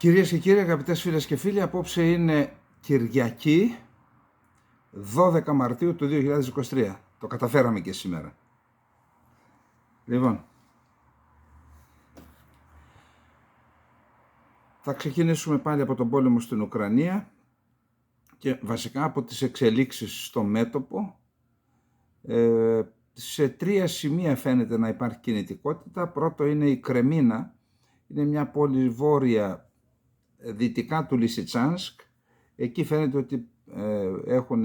Κυρίες και κύριοι, αγαπητές φίλες και φίλοι, απόψε είναι Κυριακή 12 Μαρτίου του 2023. Το καταφέραμε και σήμερα. Λοιπόν, θα ξεκινήσουμε πάλι από τον πόλεμο στην Ουκρανία και βασικά από τις εξελίξεις στο μέτωπο. Σε τρία σημεία φαίνεται να υπάρχει κινητικότητα. Πρώτο είναι η Κρεμίνα, είναι μια πόλη βόρεια δυτικά του Λισιτσάνσκ. Εκεί φαίνεται ότι έχουν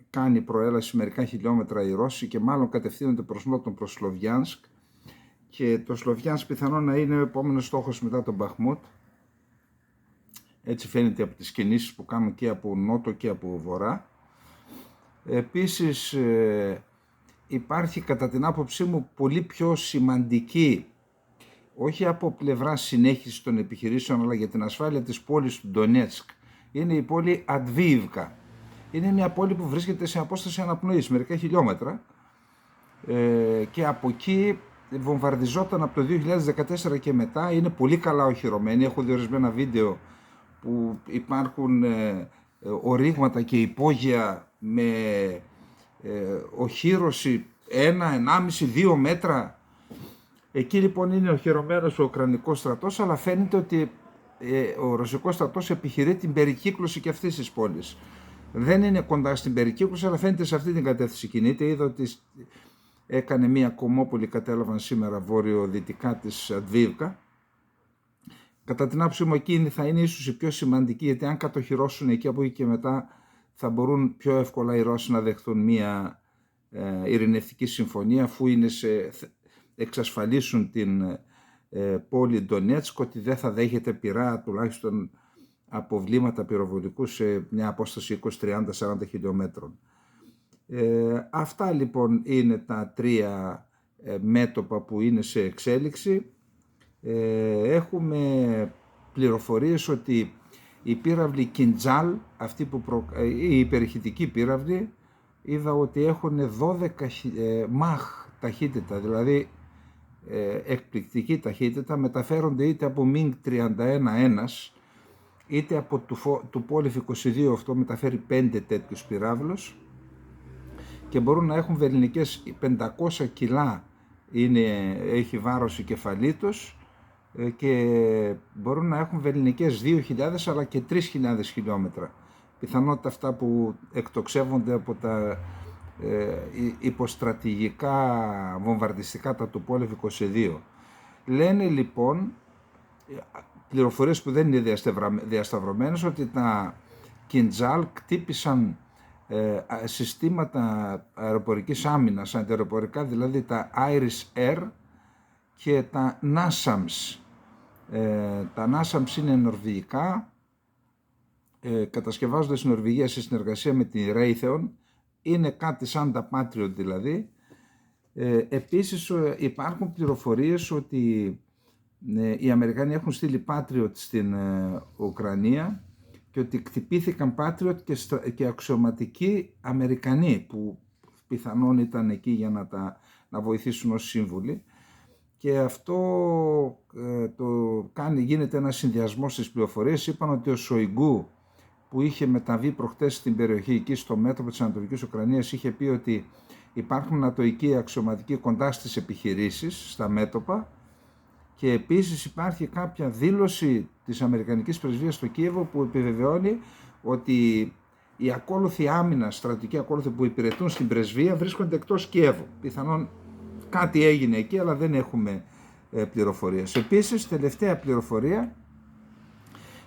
κάνει προέλαση μερικά χιλιόμετρα οι Ρώσοι και μάλλον κατευθύνονται προς νότον, προς Σλοβιάνσκ, και το Σλοβιάνσκ πιθανόν να είναι ο επόμενος στόχος μετά τον Μπαχμούτ. Έτσι φαίνεται από τις κινήσεις που κάνουν και από νότο και από βορρά. Επίσης υπάρχει κατά την άποψή μου πολύ πιο σημαντική, όχι από πλευρά συνέχιση των επιχειρήσεων, αλλά για την ασφάλεια της πόλης του Ντονέτσκ, είναι η πόλη Αντβίιβκα. Είναι μια πόλη που βρίσκεται σε απόσταση αναπνοής, μερικά χιλιόμετρα, και από εκεί βομβαρδιζόταν από το 2014 και μετά. Είναι πολύ καλά οχυρωμένη. Έχω δει ορισμένα βίντεο που υπάρχουν ορίγματα και υπόγεια με οχύρωση 1,5-2 μέτρα. Εκεί λοιπόν είναι οχυρωμένος ο Ουκρανικός στρατός, αλλά φαίνεται ότι ο Ρωσικός στρατός επιχειρεί την περικύκλωση και αυτής της πόλης. Δεν είναι κοντά στην περικύκλωση, αλλά φαίνεται σε αυτή την κατεύθυνση κινείται. Είδα ότι έκανε μια κομμόπολη, κατέλαβαν σήμερα βόρειο-δυτικά της Αντβίιβκα. Κατά την άποψή μου εκεί θα είναι ίσως η πιο σημαντική, γιατί αν κατοχυρώσουν εκεί, από εκεί και μετά θα μπορούν πιο εύκολα οι Ρώσοι να δεχθούν μια ειρηνευτική συμφωνία, αφού είναι εξασφαλίσουν την πόλη Ντονέτσκ ότι δεν θα δέχεται πυρά, τουλάχιστον αποβλήματα πυροβολικού, σε μια απόσταση 20-30-40 χιλιόμετρων. Αυτά λοιπόν είναι τα τρία μέτωπα που είναι σε εξέλιξη. Έχουμε πληροφορίες ότι η πύραυλη Κιντζάλ, αυτή η υπερηχητική πύραυλη, είδα ότι έχουν 12 μαχ ταχύτητα, δηλαδή εκπληκτική ταχύτητα, μεταφέρονται είτε από Μινγκ 31-1 είτε από του Πόλιφ 22, αυτό μεταφέρει 5 τέτοιους πυράβλους, και μπορούν να έχουν βελληνικές 500 κιλά, έχει βάρος η κεφαλή τους, και μπορούν να έχουν βελληνικές 2.000 αλλά και 3.000 χιλιόμετρα. Πιθανότητα αυτά που εκτοξεύονται από τα υποστρατηγικά βομβαρδιστικά τα του Πόλιφ 22. Λένε λοιπόν, πληροφορίες που δεν είναι διασταυρωμένες, ότι τα Κιντζάλ κτύπησαν συστήματα αεροπορικής άμυνας, αντιαεροπορικά, δηλαδή τα Iris Air και τα NASAMS. Τα NASAMS είναι νορβηγικά, κατασκευάζονται στην Νορβηγία σε συνεργασία με την Raytheon, είναι κάτι σαν τα Patriot δηλαδή. Επίσης υπάρχουν πληροφορίες ότι οι Αμερικάνοι έχουν στείλει Patriot στην Ουκρανία και ότι κτυπήθηκαν Patriot και αξιωματικοί Αμερικανοί που πιθανόν ήταν εκεί για να βοηθήσουν ως σύμβουλοι. Και αυτό γίνεται ένα συνδυασμός στις πληροφορίες. Είπαν ότι ο Σοϊγκού, που είχε μεταβεί προχτές στην περιοχή εκεί στο μέτωπο της Ανατολικής Ουκρανίας, είχε πει ότι υπάρχουν νατοικοί αξιωματικοί κοντά στις επιχειρήσεις, στα μέτωπα, και επίσης υπάρχει κάποια δήλωση της Αμερικανικής Πρεσβείας στο Κίεβο που επιβεβαιώνει ότι οι ακόλουθοι άμυνας, στρατιωτικοί ακόλουθοι που υπηρετούν στην πρεσβεία βρίσκονται εκτός Κιέβου. Πιθανόν κάτι έγινε εκεί, αλλά δεν έχουμε πληροφορίες. Επίσης, τελευταία πληροφορία,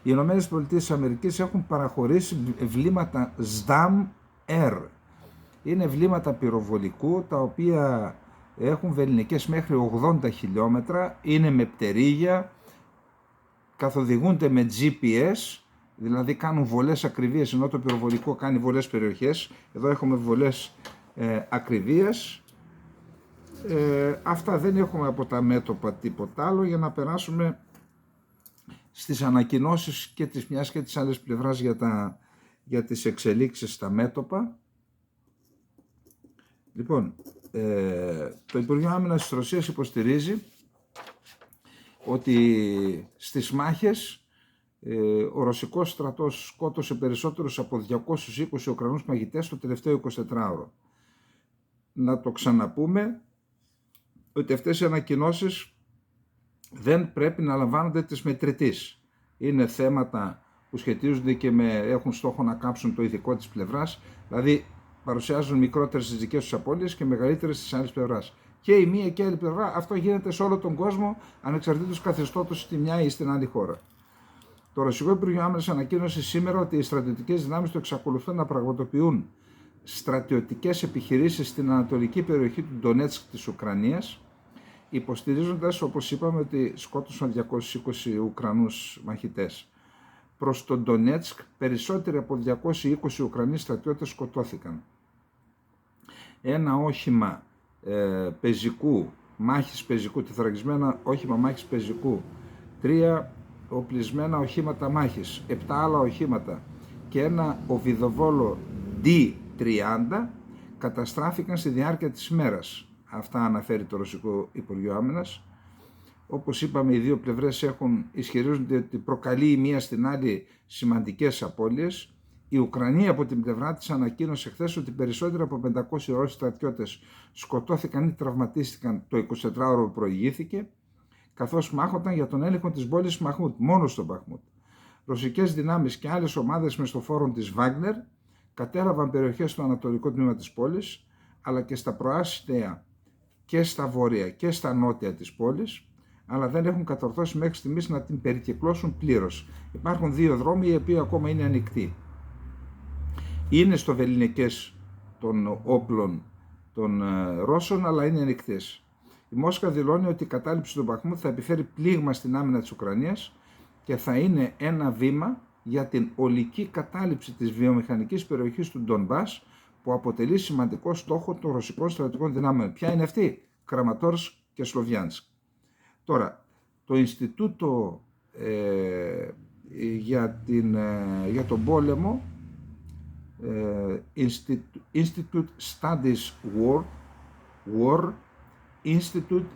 οι Ηνωμένες Πολιτείες της Αμερικής έχουν παραχωρήσει βλήματα SDAM-R. Είναι βλήματα πυροβολικού, τα οποία έχουν βελληνικές μέχρι 80 χιλιόμετρα, είναι με πτερίγια, καθοδηγούνται με GPS, δηλαδή κάνουν βολές ακριβίας, ενώ το πυροβολικό κάνει βολές περιοχές. Εδώ έχουμε βολές ακριβίας. Αυτά, δεν έχουμε από τα μέτωπα τίποτα άλλο, για να περάσουμε στις ανακοινώσεις και της μιας και της άλλης πλευράς για τις εξελίξεις στα μέτωπα. Λοιπόν, το Υπουργείο Άμυνας της Ρωσίας υποστηρίζει ότι στις μάχες ο ρωσικός στρατός σκότωσε περισσότερους από 220 Ουκρανούς μαχητές το τελευταίο 24ωρο. Να το ξαναπούμε ότι αυτές οι ανακοινώσεις δεν πρέπει να λαμβάνονται της μετρητής. Είναι θέματα που σχετίζονται και έχουν στόχο να κάψουν το ηθικό της πλευράς, δηλαδή παρουσιάζουν μικρότερες τις δικές τους απώλειες και μεγαλύτερες της άλλης πλευράς. Και η μία και η άλλη πλευρά, αυτό γίνεται σε όλο τον κόσμο, ανεξαρτήτως καθεστώτος στη μια ή στην άλλη χώρα. Το Ρωσικό Υπουργείο Άμυνας ανακοίνωσε σήμερα ότι οι στρατιωτικές δυνάμεις του εξακολουθούν να πραγματοποιούν στρατιωτικές επιχειρήσεις στην ανατολική περιοχή του Ντονέτσκ της Ουκρανίας, υποστηρίζοντας, όπως είπαμε, ότι σκότωσαν 220 Ουκρανούς μαχητές. Προς τον Ντονέτσκ, περισσότεροι από 220 Ουκρανοί στρατιώτες σκοτώθηκαν. Ένα όχημα μάχης πεζικού, τεθωρακισμένα όχημα μάχης πεζικού, 3 οπλισμένα οχήματα μάχης, 7 άλλα οχήματα και ένα οβιδοβόλο D-30 καταστράφηκαν στη διάρκεια της ημέρας. Αυτά αναφέρει το Ρωσικό Υπουργείο Άμυνας. Όπως είπαμε, οι δύο πλευρές ισχυρίζονται ότι προκαλεί η μία στην άλλη σημαντικές απώλειες. Η Ουκρανία από την πλευρά της ανακοίνωσε χθες ότι περισσότεροι από 500 Ρώσοι στρατιώτες σκοτώθηκαν ή τραυματίστηκαν το 24ωρο που προηγήθηκε, καθώς μάχονταν για τον έλεγχο της πόλης Μπαχμούτ, μόνο στο Μπαχμούτ. Ρωσικές δυνάμεις και άλλες ομάδες μισθοφόρων της Βάγνερ κατέλαβαν περιοχές στο ανατολικό τμήμα της πόλης, αλλά και στα προάστια και στα βόρεια και στα νότια της πόλης, αλλά δεν έχουν κατορθώσει μέχρι στιγμής να την περικυκλώσουν πλήρως. Υπάρχουν 2 δρόμοι οι οποίοι ακόμα είναι ανοιχτοί. Είναι στο βεληνικές των όπλων των Ρώσων, αλλά είναι ανοιχτές. Η Μόσχα δηλώνει ότι η κατάληψη του Μπαχμούτ θα επιφέρει πλήγμα στην άμυνα της Ουκρανίας και θα είναι ένα βήμα για την ολική κατάληψη της βιομηχανικής περιοχής του Ντονμπάς, που αποτελεί σημαντικό στόχο των ρωσικών στρατιωτικών δυνάμεων. Ποια είναι αυτή? Κραματόρσκ και Σλοβιάνσκ. Τώρα, το Ινστιτούτο για τον πόλεμο, Institute Studies War, Institute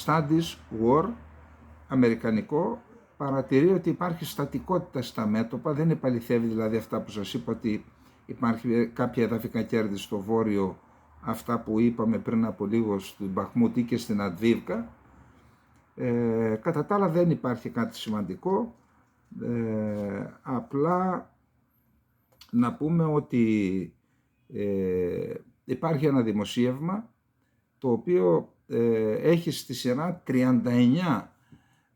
Studies War, αμερικανικό, παρατηρεί ότι υπάρχει στατικότητα στα μέτωπα, δεν επαληθεύει δηλαδή αυτά που σας είπα, ότι υπάρχει κάποια εδαφικά κέρδη στο βόρειο, αυτά που είπαμε πριν από λίγο στην Μπαχμούτη και στην Αντβίβκα. Κατά τα άλλα δεν υπάρχει κάτι σημαντικό, απλά να πούμε ότι υπάρχει ένα δημοσίευμα το οποίο έχει στη σειρά 39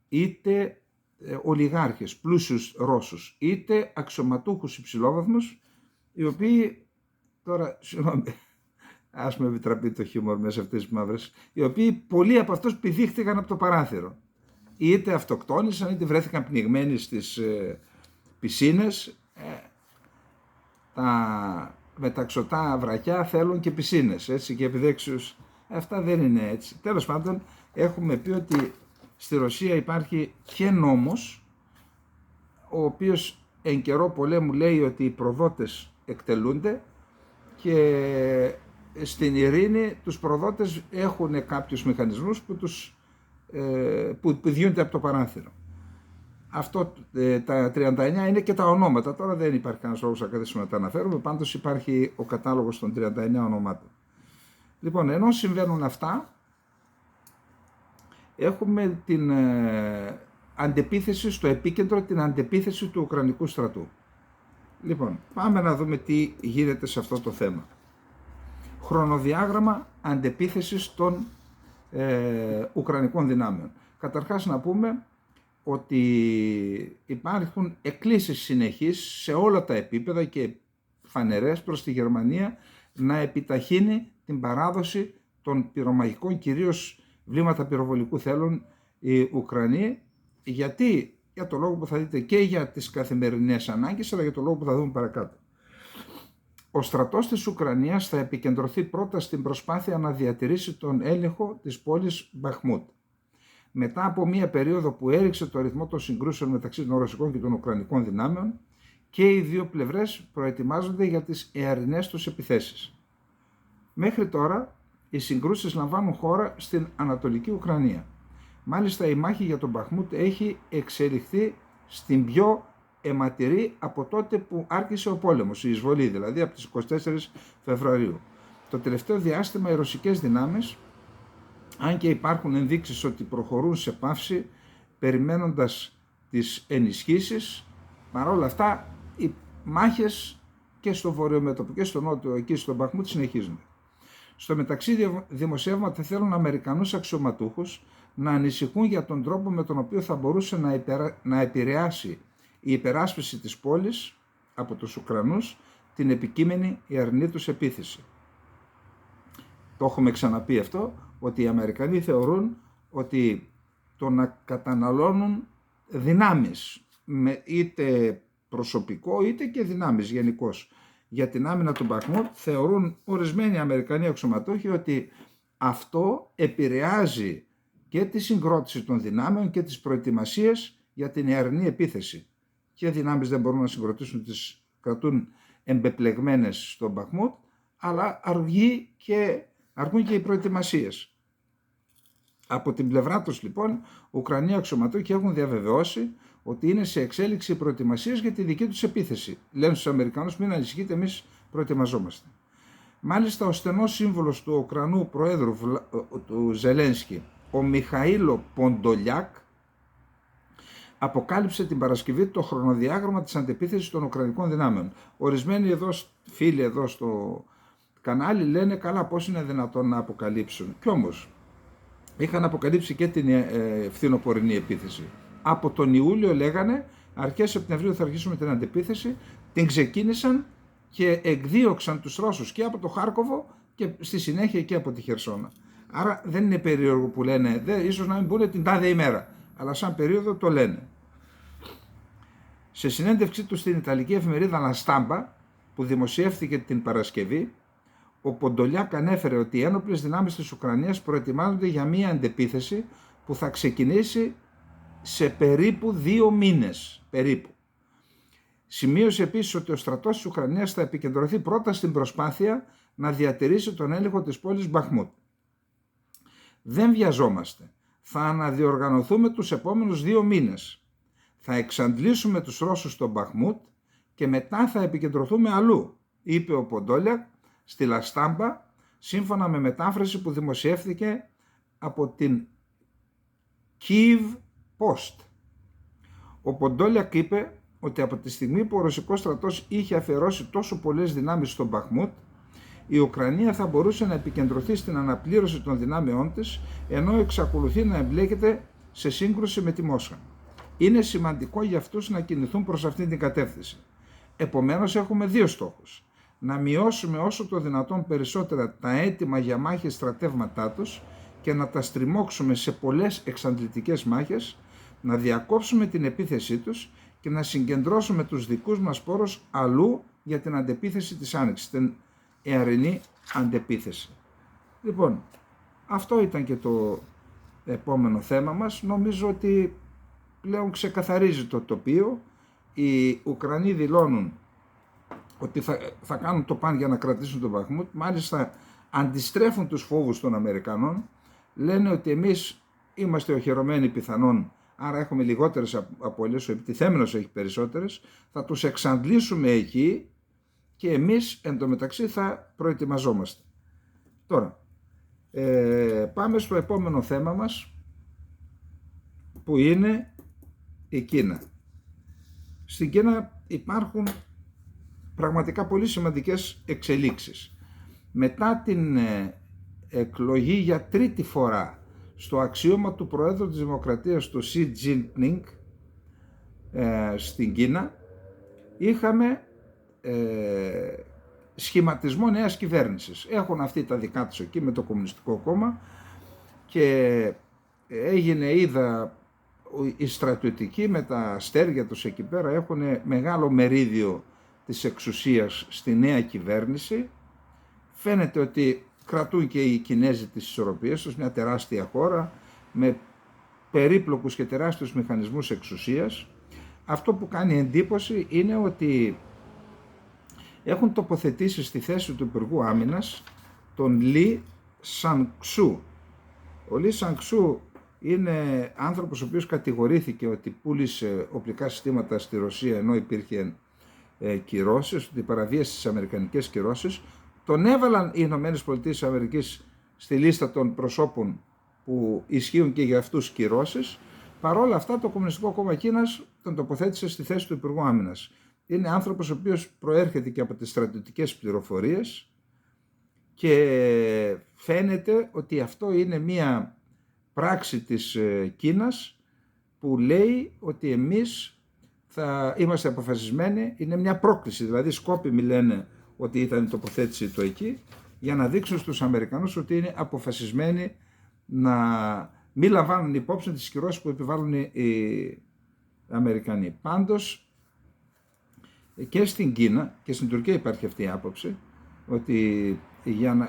είτε ολιγάρχες, πλούσιους Ρώσους, είτε αξιωματούχους υψηλόβαθμους, οι οποίοι, τώρα, συγγνώμη, ας με επιτραπεί το χιούμορ μέσα αυτές τις μαύρες, οι οποίοι πολλοί από αυτούς πηδήχτηκαν από το παράθυρο. Είτε αυτοκτόνησαν, είτε βρέθηκαν πνιγμένοι στις πισίνες. Τα μεταξωτά βρακιά θέλουν και πισίνες, έτσι, και επιδέξιους. Αυτά δεν είναι έτσι. Τέλος πάντων, έχουμε πει ότι στη Ρωσία υπάρχει και νόμος, ο οποίος εν καιρό πολέμου λέει ότι οι προδότες εκτελούνται, και στην ειρήνη τους προδότες έχουν κάποιους μηχανισμούς που διούνται από το παράθυρο. Αυτό, τα 39 είναι και τα ονόματα. Τώρα δεν υπάρχει κανένας λόγος να καθίσουμε να τα αναφέρουμε, πάντως υπάρχει ο κατάλογος των 39 ονομάτων. Λοιπόν, ενώ συμβαίνουν αυτά, έχουμε την αντεπίθεση στο επίκεντρο, την αντεπίθεση του Ουκρανικού στρατού. Λοιπόν, πάμε να δούμε τι γίνεται σε αυτό το θέμα. Χρονοδιάγραμμα αντεπίθεσης των Ουκρανικών δυνάμεων. Καταρχάς να πούμε ότι υπάρχουν εκκλήσεις συνεχείς σε όλα τα επίπεδα και φανερές προς τη Γερμανία να επιταχύνει την παράδοση των πυρομαχικών, κυρίως βλήματα πυροβολικού θέλουν οι Ουκρανοί, γιατί, για το λόγο που θα δείτε, και για τις καθημερινές ανάγκες, αλλά για το λόγο που θα δούμε παρακάτω. Ο στρατός της Ουκρανίας θα επικεντρωθεί πρώτα στην προσπάθεια να διατηρήσει τον έλεγχο της πόλης Μπαχμούτ. Μετά από μία περίοδο που έριξε το ρυθμό των συγκρούσεων μεταξύ των ρωσικών και των ουκρανικών δυνάμεων, και οι δύο πλευρές προετοιμάζονται για τις εαρινές τους επιθέσεις. Μέχρι τώρα, οι συγκρούσεις λαμβάνουν χώρα στην Ανατολική Ουκρανία. Μάλιστα η μάχη για τον Μπαχμούτ έχει εξελιχθεί στην πιο αιματηρή από τότε που άρχισε ο πόλεμος, η εισβολή δηλαδή από τις 24 Φεβρουαρίου. Το τελευταίο διάστημα οι ρωσικές δυνάμεις, αν και υπάρχουν ενδείξεις ότι προχωρούν σε παύση περιμένοντας τις ενισχύσεις, παρόλα αυτά οι μάχες και στο βορειομέτωπο και στο νότιο, εκεί στον Μπαχμούτ, συνεχίζονται. Στο μεταξύ δημοσιεύματα θέλουν Αμερικανούς αξιωματούχους να ανησυχούν για τον τρόπο με τον οποίο θα μπορούσε να επηρεάσει η υπεράσπιση της πόλης από τους Ουκρανούς την επικείμενη ιαρνή τους επίθεση. Το έχουμε ξαναπεί αυτό, ότι οι Αμερικανοί θεωρούν ότι το να καταναλώνουν δυνάμεις, είτε προσωπικό είτε και δυνάμεις γενικώς, για την άμυνα του Μπαχμούτ, θεωρούν ορισμένοι Αμερικανοί αξιωματούχοι ότι αυτό επηρεάζει και τη συγκρότηση των δυνάμεων και τις προετοιμασίες για την ιαρνή επίθεση. Και δυνάμεις δεν μπορούν να συγκροτήσουν, τις κρατούν εμπεπλεγμένες στον Μπαχμούτ, αλλά αργούν και οι προετοιμασίες. Από την πλευρά τους λοιπόν, Ουκρανοί αξιωματούχοι έχουν διαβεβαιώσει ότι είναι σε εξέλιξη οι προετοιμασίες για τη δική τους επίθεση. Λένε στους Αμερικανούς, μην ανησυχείτε, εμείς προετοιμαζόμαστε. Μάλιστα ο στενός σύμβολος του Ουκρανού Προέδρου του Ζελένσκι, ο Μιχαήλο Ποντολιάκ, αποκάλυψε την Παρασκευή το χρονοδιάγραμμα της αντεπίθεσης των Ουκρανικών δυνάμεων. Ορισμένοι φίλοι εδώ στο κανάλι λένε, καλά, πώς είναι δυνατόν να αποκαλύψουν. Κι όμως είχαν αποκαλύψει και την φθινοπορεινή επίθεση. Από τον Ιούλιο λέγανε, αρχές Σεπτεμβρίου θα αρχίσουμε την αντεπίθεση, την ξεκίνησαν και εκδίωξαν τους Ρώσους και από το Χάρκοβο και στη συνέχεια και από τη Χερσόνα. Άρα δεν είναι περίεργο που λένε, ίσως να μην πούνε την τάδε ημέρα, αλλά σαν περίοδο το λένε. Σε συνέντευξή του στην Ιταλική εφημερίδα La Stampa, που δημοσιεύθηκε την Παρασκευή, ο Ποντολιάκ ανέφερε ότι οι ένοπλες δυνάμεις της Ουκρανίας προετοιμάζονται για μία αντεπίθεση που θα ξεκινήσει σε περίπου 2 μήνες. Περίπου. Σημείωσε επίσης ότι ο στρατός της Ουκρανίας θα επικεντρωθεί πρώτα στην προσπάθεια να διατηρήσει τον έλεγχο της πόλης Μπαχμούτ. Δεν βιαζόμαστε. Θα αναδιοργανωθούμε τους επόμενους 2 μήνες. Θα εξαντλήσουμε τους Ρώσους στο Μπαχμούτ και μετά θα επικεντρωθούμε αλλού, είπε ο Ποντόλιακ στη La Stampa, σύμφωνα με μετάφραση που δημοσιεύθηκε από την Kyiv Post. Ο Ποντόλιακ είπε ότι από τη στιγμή που ο ρωσικός στρατός είχε αφιερώσει τόσο πολλές δυνάμεις στο Μπαχμούτ, η Ουκρανία θα μπορούσε να επικεντρωθεί στην αναπλήρωση των δυνάμεών της, ενώ εξακολουθεί να εμπλέκεται σε σύγκρουση με τη Μόσχα. Είναι σημαντικό για αυτούς να κινηθούν προς αυτήν την κατεύθυνση. Επομένως έχουμε 2 στόχους. Να μειώσουμε όσο το δυνατόν περισσότερα τα έτοιμα για μάχες στρατεύματά τους και να τα στριμώξουμε σε πολλές εξαντλητικές μάχες, να διακόψουμε την επίθεσή τους και να συγκεντρώσουμε τους δικούς μας πόρους αλλού για την αντεπίθεση της Άνοιξης, την ιαρινή αντεπίθεση. Λοιπόν, αυτό ήταν και το επόμενο θέμα μας. Νομίζω ότι πλέον ξεκαθαρίζει το τοπίο. Οι Ουκρανοί δηλώνουν ότι θα κάνουν το παν για να κρατήσουν τον Μπαχμούτ. Μάλιστα αντιστρέφουν τους φόβους των Αμερικανών. Λένε ότι εμείς είμαστε οχυρωμένοι πιθανόν, άρα έχουμε λιγότερες απώλειες, ο επιτιθέμενος έχει περισσότερες. Θα τους εξαντλήσουμε εκεί και εμείς εντωμεταξύ θα προετοιμαζόμαστε. Τώρα, πάμε στο επόμενο θέμα μας, που είναι η Κίνα. Στην Κίνα υπάρχουν πραγματικά πολύ σημαντικές εξελίξεις. Μετά την εκλογή για 3η φορά στο αξίωμα του Προέδρου της Δημοκρατίας, του Xi Jinping, στην Κίνα, είχαμε σχηματισμό νέας κυβέρνησης. Έχουν αυτοί τα δικά τους εκεί με το Κομμουνιστικό Κόμμα και έγινε, οι στρατιωτικοί με τα αστέρια τους εκεί πέρα έχουν μεγάλο μερίδιο της εξουσίας στη νέα κυβέρνηση. Φαίνεται ότι κρατούν και οι Κινέζοι τις ισορροπίες τους, μια τεράστια χώρα με περίπλοκους και τεράστιους μηχανισμούς εξουσίας. Αυτό που κάνει εντύπωση είναι ότι έχουν τοποθετήσει στη θέση του Υπουργού Άμυνας τον Λι Σανγκσού. Ο Λι Σανγκσού είναι άνθρωπος ο οποίος κατηγορήθηκε ότι πούλησε οπλικά συστήματα στη Ρωσία ενώ υπήρχε κυρώσεις, ότι παραβίασε τις αμερικανικές κυρώσεις. Τον έβαλαν οι ΗΠΑ στη λίστα των προσώπων που ισχύουν και για αυτούς κυρώσεις. Παρ' όλα αυτά το Κομμουνιστικό Κόμμα Κίνας τον τοποθέτησε στη θέση του Υπουργού Άμυνας. Είναι άνθρωπος ο οποίος προέρχεται και από τις στρατιωτικές πληροφορίες και φαίνεται ότι αυτό είναι μία πράξη της Κίνας που λέει ότι εμείς θα είμαστε αποφασισμένοι, είναι μια πρόκληση, δηλαδή σκόπιμοι λένε ότι ήταν η τοποθέτηση του εκεί, για να δείξουν στους Αμερικανούς ότι είναι αποφασισμένοι να μην λαμβάνουν υπόψη τις κυρώσεις που επιβάλλουν οι Αμερικανοί. Πάντως και στην Κίνα και στην Τουρκία υπάρχει αυτή η άποψη, ότι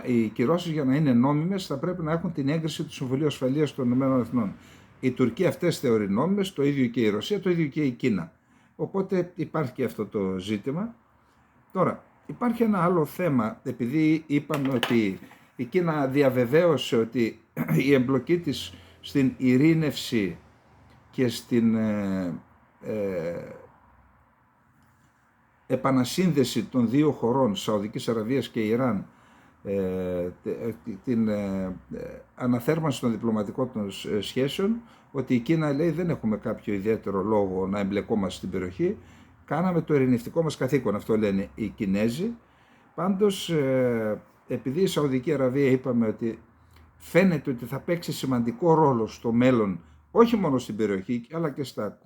οι κυρώσεις για να είναι νόμιμες θα πρέπει να έχουν την έγκριση του Συμβουλίου Ασφαλείας των Ηνωμένων Εθνών. Η Τουρκία αυτές θεωρεί νόμιμες, το ίδιο και η Ρωσία, το ίδιο και η Κίνα. Οπότε υπάρχει και αυτό το ζήτημα. Τώρα, υπάρχει ένα άλλο θέμα, επειδή είπαμε ότι η Κίνα διαβεβαίωσε ότι η εμπλοκή της στην ειρήνευση και στην επανασύνδεση των δύο χωρών, Σαουδικής Αραβίας και Ιράν, την αναθέρμανση των διπλωματικών των σχέσεων, ότι η Κίνα λέει δεν έχουμε κάποιο ιδιαίτερο λόγο να εμπλεκόμαστε στην περιοχή, κάναμε το ειρηνευτικό μας καθήκον, αυτό λένε οι Κινέζοι. Πάντως επειδή η Σαουδική Αραβία είπαμε ότι φαίνεται ότι θα παίξει σημαντικό ρόλο στο μέλλον, όχι μόνο στην περιοχή αλλά και στα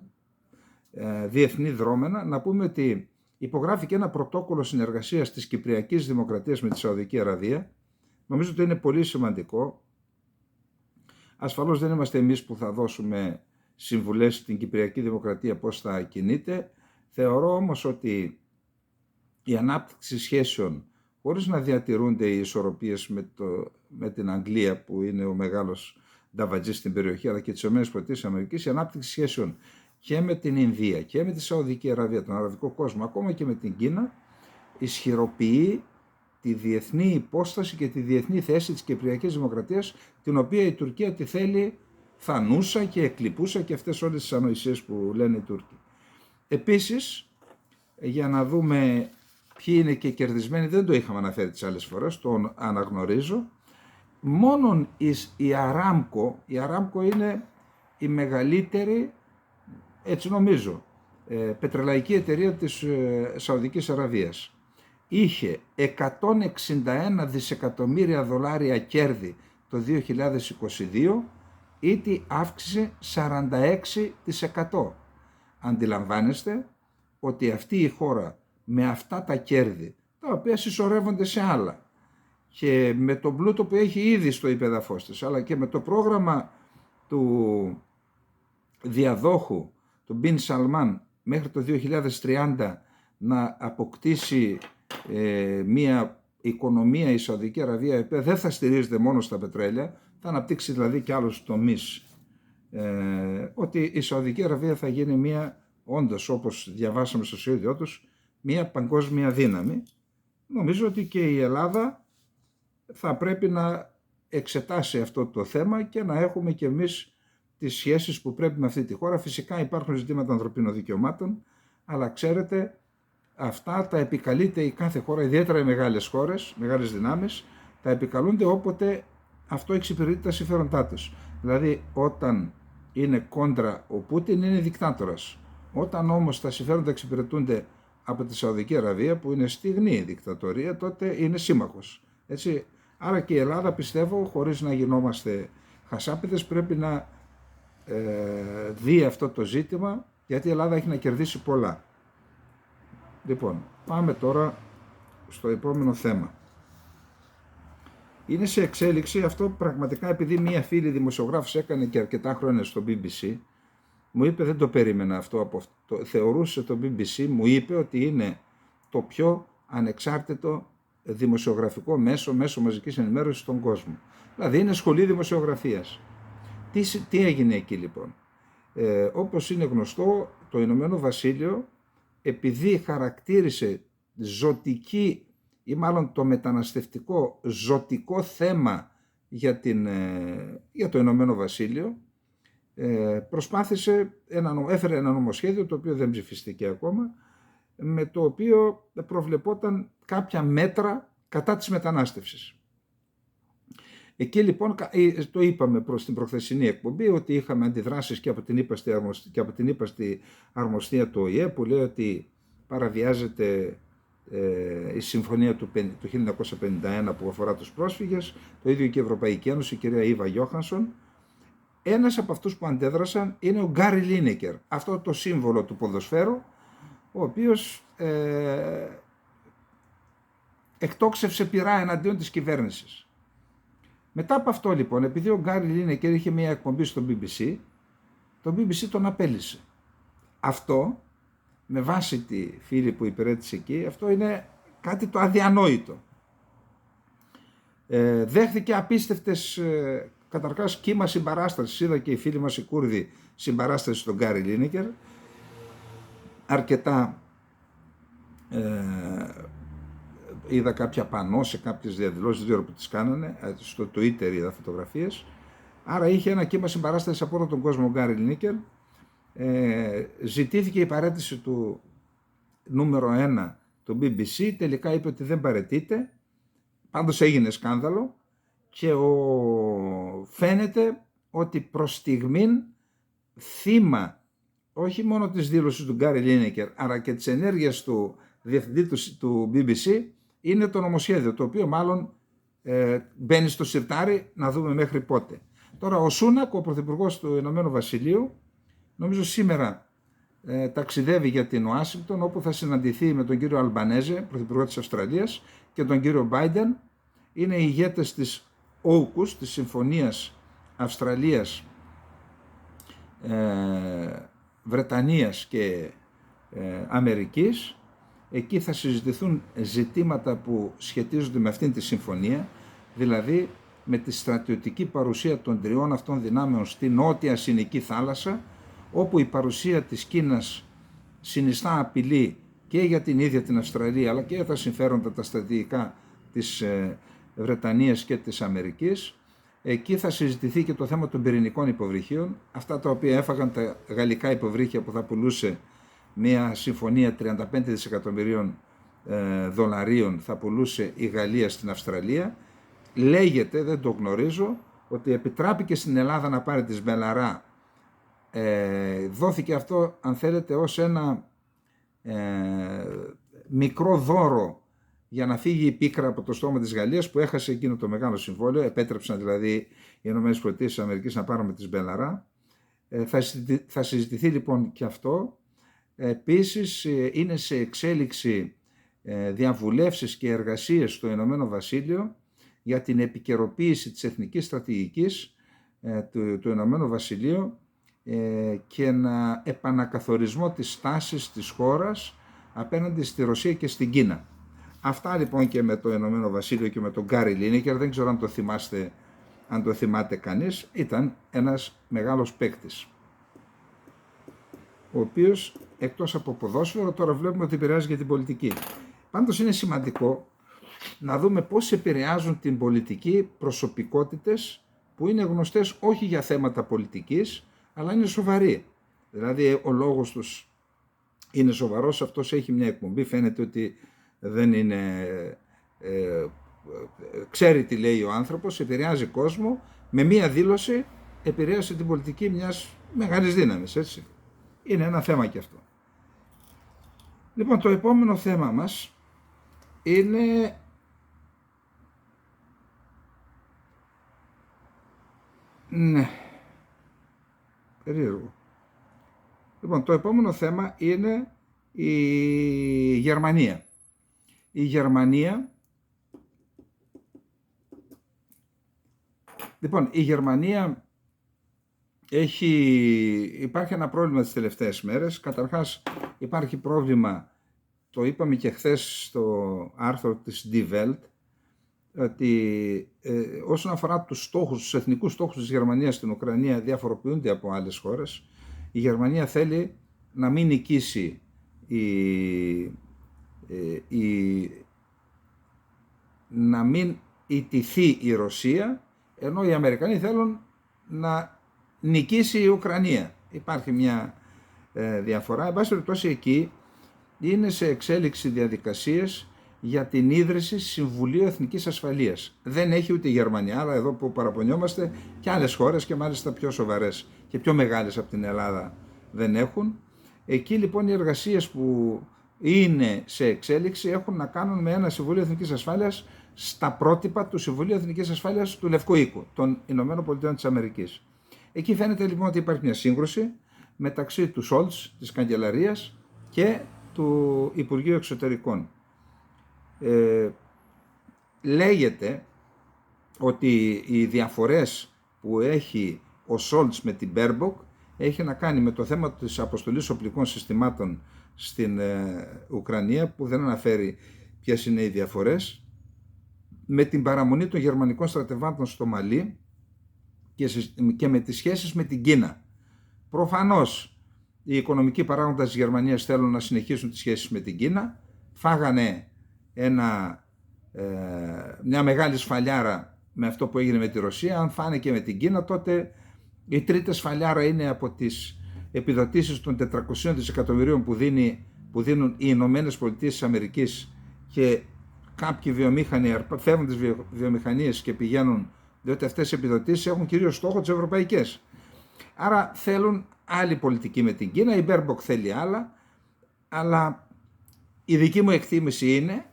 διεθνή δρόμενα, να πούμε ότι υπογράφηκε ένα πρωτόκολλο συνεργασίας της Κυπριακής Δημοκρατίας με τη Σαουδική Αραβία. Νομίζω ότι είναι πολύ σημαντικό. Ασφαλώς δεν είμαστε εμείς που θα δώσουμε συμβουλές στην Κυπριακή Δημοκρατία πώς θα κινείται. Θεωρώ όμως ότι η ανάπτυξη σχέσεων, χωρίς να διατηρούνται οι ισορροπίες με την Αγγλία που είναι ο μεγάλος νταβατζής στην περιοχή, αλλά και τις ΗΠΑ, η ανάπτυξη σχέσεων και με την Ινδία και με τη Σαουδική Αραβία, τον αραβικό κόσμο, ακόμα και με την Κίνα, ισχυροποιεί τη διεθνή υπόσταση και τη διεθνή θέση της Κυπριακής Δημοκρατίας, την οποία η Τουρκία τη θέλει θανούσα και εκλειπούσα και αυτές όλες τις ανοησίες που λένε οι Τούρκοι. Επίσης, για να δούμε ποιοι είναι και κερδισμένοι, δεν το είχαμε αναφέρει τις άλλες φορές, το αναγνωρίζω, μόνον η Αράμκο είναι η μεγαλύτερη, έτσι νομίζω, πετρελαϊκή εταιρεία της Σαουδικής Αραβίας. Είχε 161 δισεκατομμύρια δολάρια κέρδη το 2022, ήτι αύξησε 46%. Αντιλαμβάνεστε ότι αυτή η χώρα με αυτά τα κέρδη, τα οποία συσσωρεύονται σε άλλα, και με τον πλούτο που έχει ήδη στο υπεδαφός της, αλλά και με το πρόγραμμα του διαδόχου, του Μπιν Σαλμάν, μέχρι το 2030 να αποκτήσει μια οικονομία η Σαουδική Αραβία, η οποία δεν θα στηρίζεται μόνο στα πετρέλαια, θα αναπτύξει δηλαδή και άλλους τομείς, ότι η Σαουδική Αραβία θα γίνει μια, όντως όπως διαβάσαμε στο σχέδιό τους, μια παγκόσμια δύναμη. Νομίζω ότι και η Ελλάδα θα πρέπει να εξετάσει αυτό το θέμα και να έχουμε και εμείς τις σχέσεις που πρέπει με αυτή τη χώρα. Φυσικά υπάρχουν ζητήματα ανθρωπίνων δικαιωμάτων, αλλά ξέρετε, αυτά τα επικαλείται η κάθε χώρα, ιδιαίτερα οι μεγάλες χώρες, μεγάλες δυνάμεις, τα επικαλούνται όποτε αυτό εξυπηρετεί τα συμφέροντά τους. Δηλαδή όταν είναι κόντρα ο Πούτιν είναι δικτάτορας. Όταν όμως τα συμφέροντα εξυπηρετούνται από τη Σαουδική Αραβία, που είναι στιγνή δικτατορία, τότε είναι σύμμαχος. Έτσι, άρα και η Ελλάδα, πιστεύω, χωρίς να γινόμαστε χασάπιδες, πρέπει να δει αυτό το ζήτημα, γιατί η Ελλάδα έχει να κερδίσει πολλά. Λοιπόν, πάμε τώρα στο επόμενο θέμα. Είναι σε εξέλιξη αυτό πραγματικά, επειδή μία φίλη δημοσιογράφος έκανε και αρκετά χρόνια στο BBC, μου είπε, δεν το περίμενα αυτό, θεωρούσε το BBC, μου είπε ότι είναι το πιο ανεξάρτητο δημοσιογραφικό μέσο μαζικής ενημέρωσης στον κόσμο. Δηλαδή είναι σχολή δημοσιογραφίας. Τι έγινε εκεί λοιπόν? Όπως είναι γνωστό, το Ηνωμένο Βασίλειο, επειδή χαρακτήρισε ζωτική, ή μάλλον το μεταναστευτικό ζωτικό θέμα για το Ηνωμένο Βασίλειο, έφερε ένα νομοσχέδιο το οποίο δεν ψηφιστήκε ακόμα, με το οποίο προβλεπόταν κάποια μέτρα κατά της μετανάστευσης. Εκεί λοιπόν το είπαμε προς την προχθεσινή εκπομπή ότι είχαμε αντιδράσεις και από την ύπαστη αρμοστία του ΟΗΕ που λέει ότι παραβιάζεται η συμφωνία του 1951 που αφορά τους πρόσφυγες, το ίδιο και η Ευρωπαϊκή Ένωση, η κυρία Ήβα Γιώχανσον. Ένας από αυτούς που αντέδρασαν είναι ο Γκάρι Λίνεκερ, αυτό το σύμβολο του ποδοσφαίρου, ο οποίος εκτόξευσε πειρά εναντίον της κυβέρνησης. Μετά από αυτό λοιπόν, επειδή ο Γκάρι Λίνεκερ είχε μια εκπομπή στο BBC, το BBC τον απέλυσε. Αυτό, με βάση τη φίλη που υπηρέτησε εκεί, αυτό είναι κάτι το αδιανόητο. Δέχθηκε απίστευτες, καταρχάς κύμα συμπαράστασης, είδα και οι φίλοι μας οι Κούρδοι συμπαράσταση στον Γκάρι Λίνεκερ, αρκετά είδα κάποια πανό σε κάποιες διαδηλώσεις, δεν ξέρω που τις κάνανε, στο Twitter είδα φωτογραφίες. Άρα είχε ένα κύμα συμπαράστασης από όλο τον κόσμο ο Γκάρι Λίνεκερ. Ζητήθηκε η παραίτηση του νούμερο 1 του BBC, τελικά είπε ότι δεν παραιτείται, πάντως έγινε σκάνδαλο και φαίνεται ότι προς στιγμήν θύμα όχι μόνο της δήλωσης του Γκάρι Λίνεκερ αλλά και της ενέργειας του διευθυντή του BBC είναι το νομοσχέδιο, το οποίο μάλλον μπαίνει στο σιρτάρι, να δούμε μέχρι πότε. Τώρα ο Σούνακ, ο πρωθυπουργός του Ηνωμένου Βασιλείου, νομίζω σήμερα ταξιδεύει για την Ουάσιγκτον, όπου θα συναντηθεί με τον κύριο Αλμπανέζε, πρωθυπουργό της Αυστραλίας, και τον κύριο Μπάιντεν. Είναι οι ηγέτες της AUKUS, της Συμφωνίας Αυστραλίας, Βρετανίας και Αμερικής. Εκεί θα συζητηθούν ζητήματα που σχετίζονται με αυτήν τη συμφωνία, δηλαδή με τη στρατιωτική παρουσία των τριών αυτών δυνάμεων στη νότια Συνική θάλασσα, όπου η παρουσία της Κίνας συνιστά απειλή και για την ίδια την Αυστραλία, αλλά και για τα συμφέροντα τα στρατηγικά της Βρετανίας και της Αμερικής. Εκεί θα συζητηθεί και το θέμα των πυρηνικών υποβρυχίων, αυτά τα οποία έφαγαν τα γαλλικά υποβρύχια που θα πουλούσε μια συμφωνία 35 δισεκατομμυρίων δολαρίων, θα πουλούσε η Γαλλία στην Αυστραλία. Λέγεται, δεν το γνωρίζω, ότι επιτράπηκε στην Ελλάδα να πάρει τη Μπελαρά. Δόθηκε αυτό, αν θέλετε, ως ένα μικρό δώρο για να φύγει η πίκρα από το στόμα της Γαλλίας, που έχασε εκείνο το μεγάλο συμβόλαιο. Επέτρεψαν δηλαδή οι ΗΠΑ να πάρουν τη Μπελαρά. Θα συζητηθεί λοιπόν και αυτό. Επίσης είναι σε εξέλιξη διαβουλεύσεις και εργασίες στο Ηνωμένο Βασίλειο για την επικαιροποίηση της εθνικής στρατηγικής του Ηνωμένου Βασιλείου και ένα επανακαθορισμό της στάσης της χώρας απέναντι στη Ρωσία και στην Κίνα. Αυτά λοιπόν και με το Ηνωμένο Βασίλειο και με τον Γκάρι Λίνεκερ, δεν ξέρω αν το θυμάστε, αν το θυμάται κανείς, ήταν ένας μεγάλος παίκτης, ο οποίος εκτός από ποδόσφαιρο τώρα βλέπουμε ότι επηρεάζει και την πολιτική. Πάντως είναι σημαντικό να δούμε πώς επηρεάζουν την πολιτική προσωπικότητες που είναι γνωστές όχι για θέματα πολιτικής, αλλά είναι σοβαροί. Δηλαδή ο λόγος τους είναι σοβαρός, αυτός έχει μια εκπομπή, φαίνεται ότι δεν είναι, ξέρει τι λέει ο άνθρωπος, επηρεάζει κόσμο, με μια δήλωση επηρέασε την πολιτική μιας μεγάλης δύναμης, έτσι. Είναι ένα θέμα και αυτό. Λοιπόν, το επόμενο θέμα μας είναι περίεργο. Λοιπόν, το επόμενο θέμα είναι η Γερμανία. Η Γερμανία, λοιπόν, η Γερμανία υπάρχει ένα πρόβλημα τις τελευταίες μέρες. Καταρχάς υπάρχει πρόβλημα, το είπαμε και χθες στο άρθρο της Die Welt, ότι όσον αφορά τους στόχους, τους εθνικούς στόχους της Γερμανίας στην Ουκρανία διαφοροποιούνται από άλλες χώρες. Η Γερμανία θέλει να μην νικήσει να μην ιτηθεί η Ρωσία, ενώ οι Αμερικανοί θέλουν να νικήσει η Ουκρανία. Υπάρχει μια διαφορά. Εν πάση περιπτώσει, εκεί είναι σε εξέλιξη διαδικασίες για την ίδρυση Συμβουλίου Εθνικής Ασφαλείας. Δεν έχει ούτε η Γερμανία, αλλά εδώ που παραπονιόμαστε και άλλες χώρες και μάλιστα πιο σοβαρές και πιο μεγάλες από την Ελλάδα δεν έχουν. Εκεί λοιπόν οι εργασίες που είναι σε εξέλιξη έχουν να κάνουν με ένα Συμβουλίο Εθνικής Ασφάλειας στα πρότυπα του Συμβουλίου Εθνικής Ασφάλειας του Λευκού Οίκου, των Ηνωμένων Πολιτειών της Αμερικής. Εκεί φαίνεται λοιπόν ότι υπάρχει μια σύγκρουση μεταξύ του Σόλτς, της Καγκελαρίας και του Υπουργείου Εξωτερικών. Λέγεται ότι οι διαφορές που έχει ο Σόλτς με την Μπέρμποκ έχει να κάνει με το θέμα της αποστολής οπλικών συστημάτων στην Ουκρανία, που δεν αναφέρει ποιες είναι οι διαφορές, με την παραμονή των γερμανικών στρατευμάτων στο Μαλί και με τις σχέσεις με την Κίνα. Προφανώς οι οικονομικοί παράγοντες της Γερμανίας θέλουν να συνεχίσουν τις σχέσεις με την Κίνα. Φάγανε μια μεγάλη σφαλιάρα με αυτό που έγινε με τη Ρωσία. Αν φάνε και με την Κίνα, τότε η τρίτη σφαλιάρα είναι από τις επιδοτήσεις των 400 δισεκατομμυρίων που δίνουν οι Ηνωμένες Πολιτείες της Αμερικής, και κάποιοι βιομήχανοι φεύγουν τις βιομηχανίες και πηγαίνουν, διότι αυτές οι επιδοτήσεις έχουν κυρίως στόχο τις ευρωπαϊκές. Άρα θέλουν άλλη πολιτική με την Κίνα, η Μπέρμποκ θέλει άλλα, αλλά η δική μου εκτίμηση είναι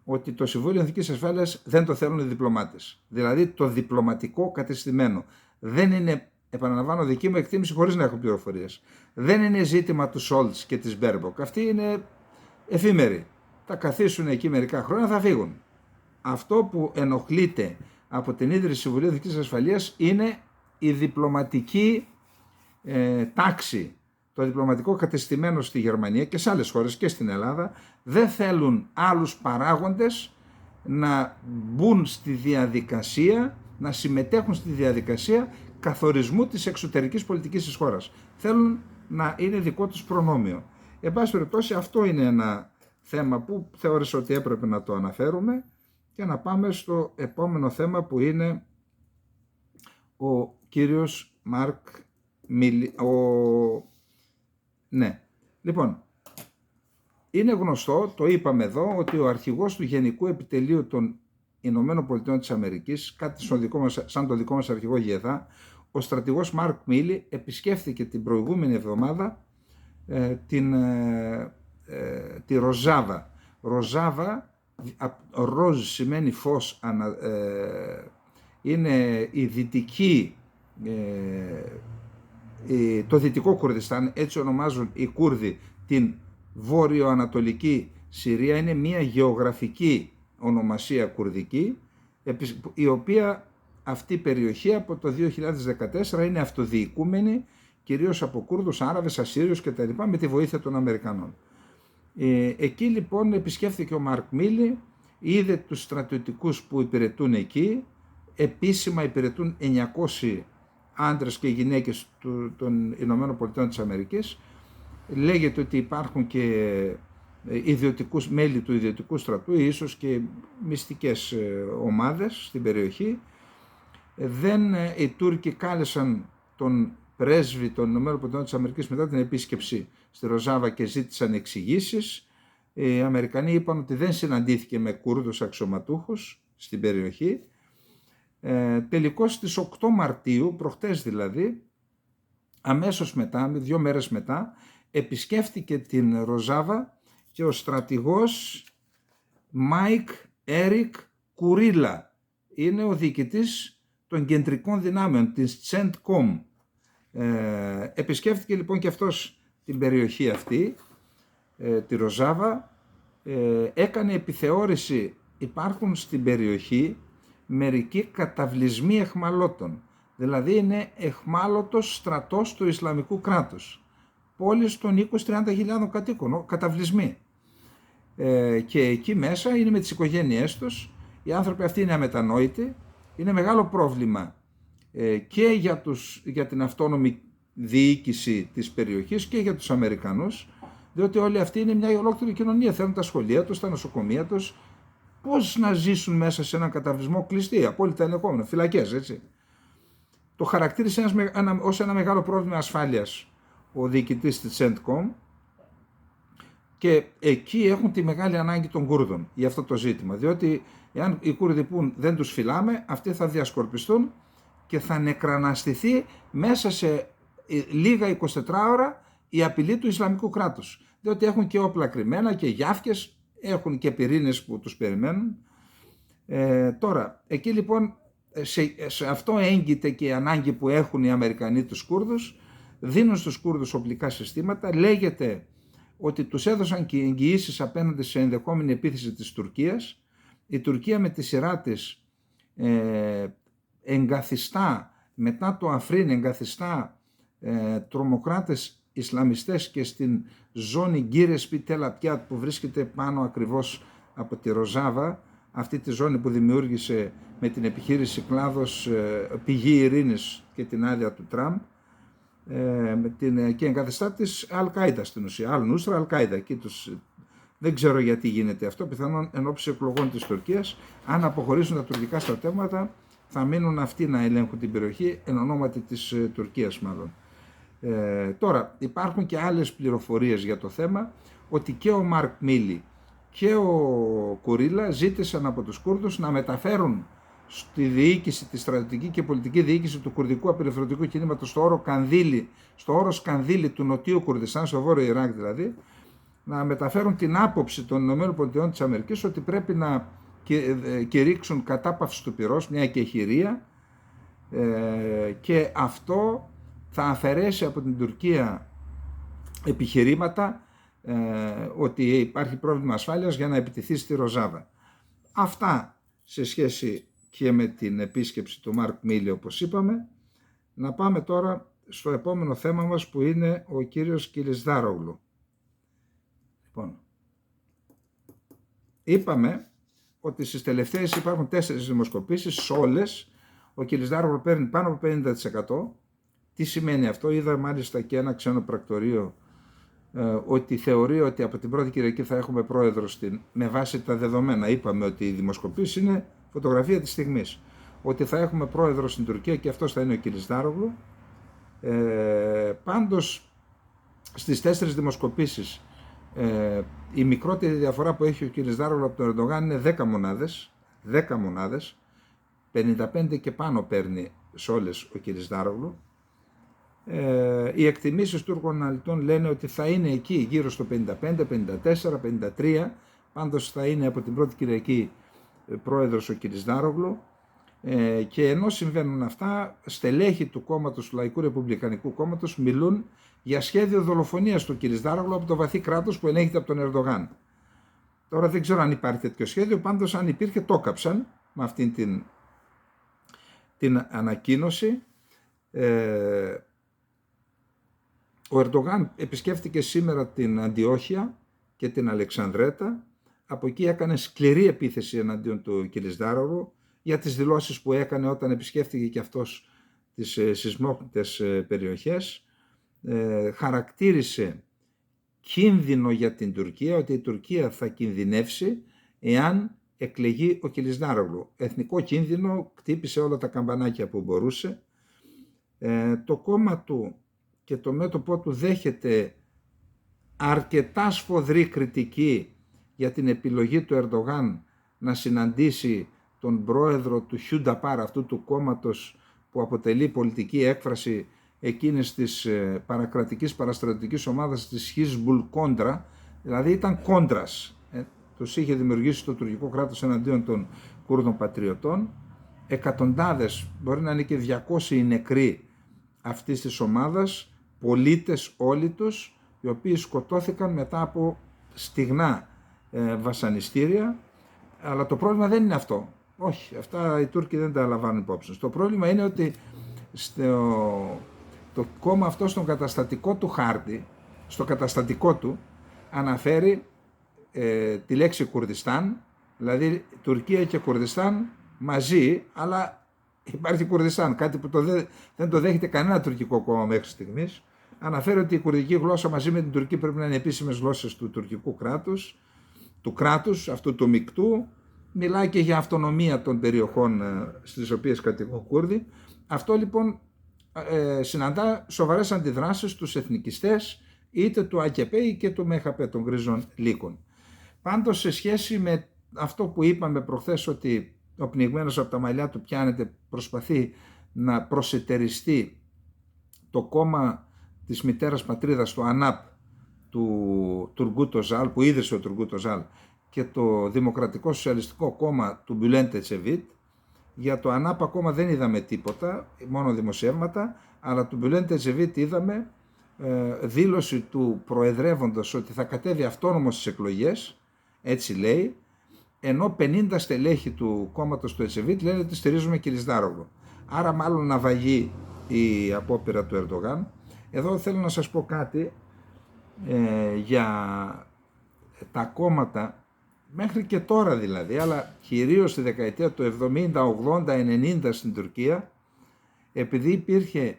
ότι το Συμβούλιο Εθνικής Ασφάλειας δεν το θέλουν οι διπλωμάτες. Δηλαδή το διπλωματικό κατεστημένο. Δεν είναι, επαναλαμβάνω, δική μου εκτίμηση χωρίς να έχω πληροφορίες. Δεν είναι ζήτημα του Σόλτς και της Μπέρμποκ. Αυτοί είναι εφήμεροι. Θα καθίσουν εκεί μερικά χρόνια, θα φύγουν. Αυτό που ενοχλείται από την ίδρυση Συμβουλίου Εθνικής Ασφαλείας είναι η διπλωματική τάξη, το διπλωματικό κατεστημένο στη Γερμανία και σε άλλες χώρες και στην Ελλάδα. Δεν θέλουν άλλους παράγοντες να μπουν στη διαδικασία, να συμμετέχουν στη διαδικασία καθορισμού της εξωτερικής πολιτικής της χώρας. Θέλουν να είναι δικό τους προνόμιο. Εν πάση περιπτώσει, αυτό είναι ένα θέμα που θεώρησα ότι έπρεπε να το αναφέρουμε, και να πάμε στο επόμενο θέμα, που είναι ο κύριος Μαρκ Μίλι. Ναι, λοιπόν, είναι γνωστό, το είπαμε εδώ, ότι ο αρχηγός του Γενικού Επιτελείου των Ηνωμένων Πολιτειών της Αμερικής, κάτι σαν το δικό μας αρχηγό ΓΕΘΑ, ο στρατηγός Μαρκ Μίλι, επισκέφθηκε την προηγούμενη εβδομάδα τη Ροζάβα. Ροζάβα, ροζ σημαίνει φως, είναι η δυτική, το δυτικό Κουρδιστάν, έτσι ονομάζουν οι Κούρδοι την βόρειο-ανατολική Συρία. Είναι μια γεωγραφική ονομασία κουρδική, η οποία αυτή η περιοχή από το 2014 είναι αυτοδιοικούμενη, κυρίως από Κούρδους, Άραβες, Ασσύριους κτλ. Με τη βοήθεια των Αμερικανών. Εκεί λοιπόν επισκέφθηκε ο Μαρκ Μίλι, είδε τους στρατιωτικούς που υπηρετούν εκεί. Επίσημα υπηρετούν 900 άντρες και γυναίκες των Ηνωμένων Πολιτειών της Αμερικής. Λέγεται ότι υπάρχουν και μέλη του ιδιωτικού στρατού, ίσως και μυστικές ομάδες στην περιοχή. Οι Τούρκοι κάλεσαν τον πρέσβη των Ηνωμένων Πολιτειών της Αμερικής μετά την επίσκεψη στη Ροζάβα και ζήτησαν εξηγήσεις. Οι Αμερικανοί είπαν ότι δεν συναντήθηκε με Κούρδους αξιωματούχους στην περιοχή. Τελικώς στις 8 Μαρτίου, προχτές δηλαδή, αμέσως μετά, 2 μέρες μετά, επισκέφτηκε την Ροζάβα και ο στρατηγός Μάικ Έρικ Κουρίλα. Είναι ο διοικητής των κεντρικών δυνάμεων, της CENTCOM. Επισκέφτηκε λοιπόν και αυτός την περιοχή αυτή, τη Ροζάβα. Έκανε επιθεώρηση. Υπάρχουν στην περιοχή μερικοί καταβλισμοί εχμαλώτων. Δηλαδή είναι εχμάλωτος στρατός του Ισλαμικού κράτους. Πόλεις των 20-30 κατοίκων, καταβλισμοί. Και εκεί μέσα είναι με τις οικογένειές τους. Οι άνθρωποι αυτοί είναι αμετανόητοι. Είναι μεγάλο πρόβλημα και για την αυτόνομη διοίκηση της περιοχής και για τους Αμερικανούς, διότι όλοι αυτοί είναι μια ολόκληρη κοινωνία. Θέλουν τα σχολεία τους, τα νοσοκομεία τους. Πώς να ζήσουν μέσα σε έναν καταβλισμό κλειστή, απόλυτα ελεγχόμενο, φυλακές, έτσι. Το χαρακτήρισε ως ένα μεγάλο πρόβλημα ασφάλειας ο διοικητής της CENTCOM, και εκεί έχουν τη μεγάλη ανάγκη των Κούρδων για αυτό το ζήτημα, διότι εάν οι Κούρδοι πούν δεν τους φυλάμε, αυτοί θα διασκορπιστούν και θα νεκραναστηθεί μέσα σε λίγα 24 ώρα η απειλή του Ισλαμικού κράτους, διότι έχουν και όπλα κρυμμένα και γιάφκες, έχουν και πυρήνες που τους περιμένουν. Τώρα, εκεί λοιπόν σε αυτό έγκυται και η ανάγκη που έχουν οι Αμερικανοί τους Κούρδους, δίνουν στους Κούρδους οπλικά συστήματα, λέγεται ότι τους έδωσαν και εγγυήσεις απέναντι σε ενδεχόμενη επίθεση της Τουρκίας. Η Τουρκία με τη σειρά της εγκαθιστά, μετά το Αφρίν εγκαθιστά τρομοκράτες Ισλαμιστές και στην ζώνη Γκίρεσπι Τελαπιάτ, που βρίσκεται πάνω ακριβώς από τη Ροζάβα, αυτή τη ζώνη που δημιούργησε με την επιχείρηση κλάδος Πηγή Ειρήνης και την άδεια του Τραμπ, και εγκαθιστά της Αλ-Κάιντα στην ουσία, Αλ-Νούσρα, Αλ-Κάιντα. Δεν ξέρω γιατί γίνεται αυτό, πιθανόν εν ώψη εκλογών της Τουρκίας. Αν αποχωρήσουν τα τουρκικά στρατεύματα, θα μείνουν αυτοί να ελέγχουν την περιοχή, εν ονόματι της Τουρκίας μάλλον. Τώρα, υπάρχουν και άλλες πληροφορίες για το θέμα, ότι και ο Μαρκ Μίλι και ο Κουρίλα ζήτησαν από τους Κούρδους να μεταφέρουν στη διοίκηση, τη στρατιωτική και πολιτική διοίκηση του κουρδικού απελευθερωτικού κινήματος στο όρο Σκανδίλη του Νοτιού Κουρδιστάν, στο βόρειο Ιράκ δηλαδή, να μεταφέρουν την άποψη των ΗΠΑ ότι πρέπει να κηρύξουν κατάπαυση του πυρός, μια εκεχηρία, και αυτό θα αφαιρέσει από την Τουρκία επιχειρήματα ότι υπάρχει πρόβλημα ασφάλειας για να επιτεθεί στη Ροζάβα. Αυτά σε σχέση και με την επίσκεψη του Μαρκ Μίλι, όπως είπαμε. Να πάμε τώρα στο επόμενο θέμα μας, που είναι ο κύριος Κιλισδάρογλου. Λοιπόν, είπαμε ότι στις τελευταίες υπάρχουν 4 δημοσκοπήσεις, όλες ο Κιλισδάρογλου παίρνει πάνω από 50%. Τι σημαίνει αυτό? Είδα μάλιστα και ένα ξένο πρακτορείο ότι θεωρεί ότι από την πρώτη Κυριακή θα έχουμε πρόεδρο με βάση τα δεδομένα. Είπαμε ότι η δημοσκοπήση είναι φωτογραφία της στιγμής. Ότι θα έχουμε πρόεδρο στην Τουρκία και αυτός θα είναι ο Κιλισδάρογλου. Πάντως στις 4 δημοσκοπήσεις η μικρότερη διαφορά που έχει ο Κιλισδάρογλου από τον Ερντογάν είναι 10 μονάδες. 10 μονάδες. 55 και πάνω παίρνει σε όλες ο Κιλισδάρογλου. Οι εκτιμήσεις Τούρκων αναλυτών λένε ότι θα είναι εκεί γύρω στο 55, 54, 53. Πάντως θα είναι από την πρώτη Κυριακή πρόεδρος ο Κιλισδάρογλου. Και ενώ συμβαίνουν αυτά, στελέχη του κόμματος, του Λαϊκού Ρεπουμπλικανικού Κόμματος, μιλούν για σχέδιο δολοφονίας του Κιλισδάρογλου από το βαθύ κράτος που ελέγχεται από τον Ερντογάν. Τώρα δεν ξέρω αν υπάρχει τέτοιο σχέδιο, πάντως αν υπήρχε το έκαψαν με αυτήν την ανακοίνωση. Ο Ερντογάν επισκέφτηκε σήμερα την Αντιόχεια και την Αλεξανδρέτα. Από εκεί έκανε σκληρή επίθεση εναντίον του Κιλισδάρογλου για τις δηλώσεις που έκανε όταν επισκέφτηκε και αυτός τις σεισμόχνητες περιοχές. Χαρακτήρισε κίνδυνο για την Τουρκία, ότι η Τουρκία θα κινδυνεύσει εάν εκλεγεί ο Κιλισδάρογλου. Εθνικό κίνδυνο, κτύπησε όλα τα καμπανάκια που μπορούσε. Το κόμμα του και το μέτωπό του δέχεται αρκετά σφοδρή κριτική για την επιλογή του Ερντογάν να συναντήσει τον πρόεδρο του Χιούνταπάρ, αυτού του κόμματος που αποτελεί πολιτική έκφραση εκείνης της παρακρατικής παραστρατιωτικής ομάδας της Χιζμπουλ Κόντρα, δηλαδή ήταν κόντρας. Τους είχε δημιουργήσει το τουρκικό κράτος εναντίον των Κούρδων πατριωτών. Εκατοντάδες, μπορεί να είναι και 200 οι νεκροί αυτής της ομάδας, πολίτες όλοι τους, οι οποίοι σκοτώθηκαν μετά από στιγνά βασανιστήρια. Αλλά το πρόβλημα δεν είναι αυτό. Όχι, αυτά οι Τούρκοι δεν τα λαμβάνουν υπόψη. Το πρόβλημα είναι ότι το κόμμα αυτό στον καταστατικό του χάρτη, στο καταστατικό του, αναφέρει τη λέξη Κουρδιστάν, δηλαδή Τουρκία και Κουρδιστάν μαζί, αλλά υπάρχει Κουρδιστάν, κάτι που δεν το δέχεται κανένα τουρκικό κόμμα μέχρι στιγμής. Αναφέρει ότι η κουρδική γλώσσα μαζί με την Τουρκία πρέπει να είναι επίσημες γλώσσες του τουρκικού κράτους, του κράτους αυτού του μεικτού. Μιλάει και για αυτονομία των περιοχών στις οποίες κατοικούν Κούρδοι. Αυτό λοιπόν συναντά σοβαρές αντιδράσεις τους εθνικιστές, είτε του ΑΚΠ και του ΜΕΧΑΠ, των Γκρίζων Λύκων. Πάντως, σε σχέση με αυτό που είπαμε προχθές, ότι ο πνιγμένος από τα μαλλιά του πιάνεται, προσπαθεί να προσετεριστεί το κόμμα της μητέρας πατρίδας, το ΑΝΑΠ του Τουργκούτ Οζάλ, που ίδρυσε ο Τουργκούτ Οζάλ, και το Δημοκρατικό Σοσιαλιστικό Κόμμα του Μπουλέντ Ετσεβίτ. Για το ΑΝΑΠ ακόμα δεν είδαμε τίποτα, μόνο δημοσιεύματα, αλλά του Μπουλέντ Ετσεβίτ είδαμε δήλωση του προεδρεύοντος ότι θα κατέβει αυτόνομος στις εκλογές, έτσι λέει, ενώ 50 στελέχη του κόμματος του Ετσεβίτ λένε ότι στηρίζουμε Κιλισδάρογλου. Άρα μάλλον ναυαγεί η απόπειρα του Ερντογάν. Εδώ θέλω να σας πω κάτι για τα κόμματα, μέχρι και τώρα δηλαδή, αλλά κυρίως στη δεκαετία του 70, 80, 90 στην Τουρκία, επειδή υπήρχε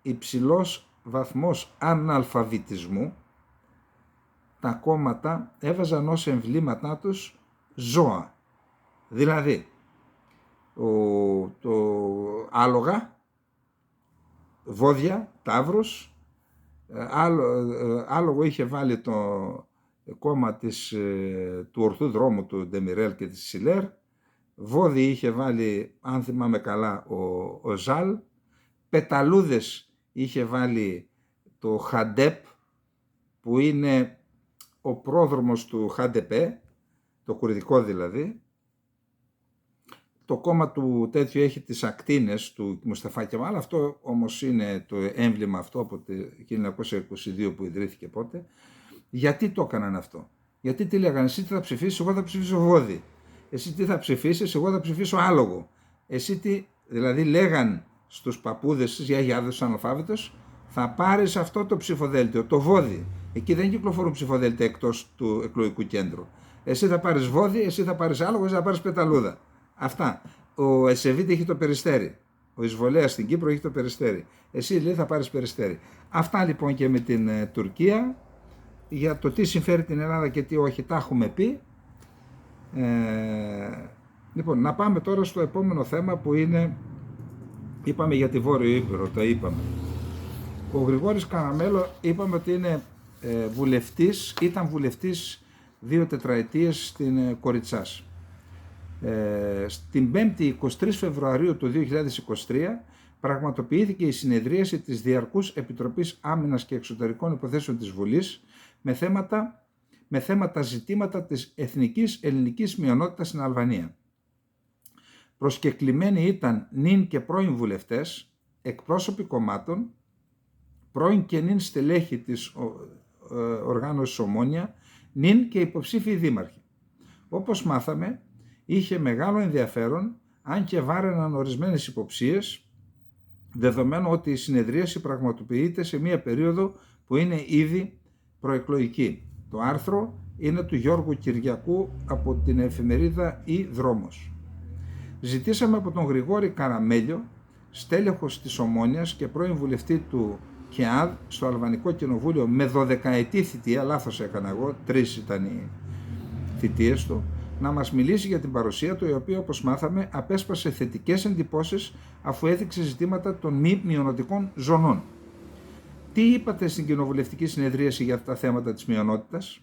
υψηλός βαθμός αναλφαβητισμού, τα κόμματα έβαζαν ως εμβλήματά τους ζώα. Δηλαδή, το άλογα, βόδια, ταύρους, άλογο είχε βάλει το κόμμα του ορθού δρόμου του Ντεμιρέλ και της Σιλέρ, βόδι είχε βάλει, αν θυμάμαι καλά, ο Ζάλ, πεταλούδες είχε βάλει το Χαντέπ, που είναι ο πρόδρομος του Χαντεπέ, το κουρδικό δηλαδή. Το κόμμα του τέτοιο έχει τις ακτίνες του Μουσταφά Κεμάλ, αυτό όμως είναι το έμβλημα αυτό από το 1922 που ιδρύθηκε πότε. Γιατί το έκαναν αυτό? Γιατί τι λέγανε? Εσύ τι θα ψηφίσεις? Εγώ θα ψηφίσω βόδι. Εσύ τι θα ψηφίσεις? Εγώ θα ψηφίσω άλογο. Εσύ τι? Δηλαδή λέγαν στους παππούδες, στις γιαγιάδες, στους αναλφάβητους, θα πάρεις αυτό το ψηφοδέλτιο, το βόδι. Εκεί δεν κυκλοφορούν ψηφοδέλτια εκτός του εκλογικού κέντρου. Εσύ θα πάρεις βόδι, εσύ θα πάρεις άλογο, εσύ θα πάρεις πεταλούδα. Αυτά. Ο Εσεβίτ έχει το Περιστέρι. Ο εισβολέας στην Κύπρο έχει το Περιστέρι. Εσύ λέει θα πάρεις Περιστέρι. Αυτά λοιπόν και με την Τουρκία. Για το τι συμφέρει την Ελλάδα και τι όχι, τα έχουμε πει. Λοιπόν, να πάμε τώρα στο επόμενο θέμα που είναι, είπαμε για τη Βόρειο Ήπειρο, το είπαμε. Ο Γρηγόρης Καραμέλο είπαμε ότι είναι βουλευτής, ήταν βουλευτής 2 τετραετίες στην Κοριτσάς. Στην 5η 23 Φεβρουαρίου του 2023 πραγματοποιήθηκε η συνεδρίαση της Διαρκούς Επιτροπής Άμυνας και Εξωτερικών Υποθέσεων της Βουλής με θέματα ζητήματα της εθνικής ελληνικής μειονότητας στην Αλβανία. Προσκεκλημένοι ήταν νυν και πρώην βουλευτές, εκπρόσωποι κομμάτων, πρώην και νυν στελέχη της οργάνωσης Ομόνια, νυν και υποψήφιοι δήμαρχοι. Όπως μάθαμε, είχε μεγάλο ενδιαφέρον, αν και βάραιναν ορισμένες υποψίες, δεδομένου ότι η συνεδρίαση πραγματοποιείται σε μία περίοδο που είναι ήδη προεκλογική. Το άρθρο είναι του Γιώργου Κυριακού από την εφημερίδα «Η Δρόμος». Ζητήσαμε από τον Γρηγόρη Καραμέλιο, στέλεχος της Ομόνιας και πρώην βουλευτή του ΚΕΑΔ στο Αλβανικό Κοινοβούλιο με 12ετή θητεία, λάθος έκανα εγώ, 3 ήταν οι θητείες του, να μας μιλήσει για την παρουσία του, η οποία όπως μάθαμε απέσπασε θετικές εντυπώσεις αφού έδειξε ζητήματα των μη μειονοτικών ζωνών. Τι είπατε στην κοινοβουλευτική συνεδρίαση για τα θέματα της μειονότητας?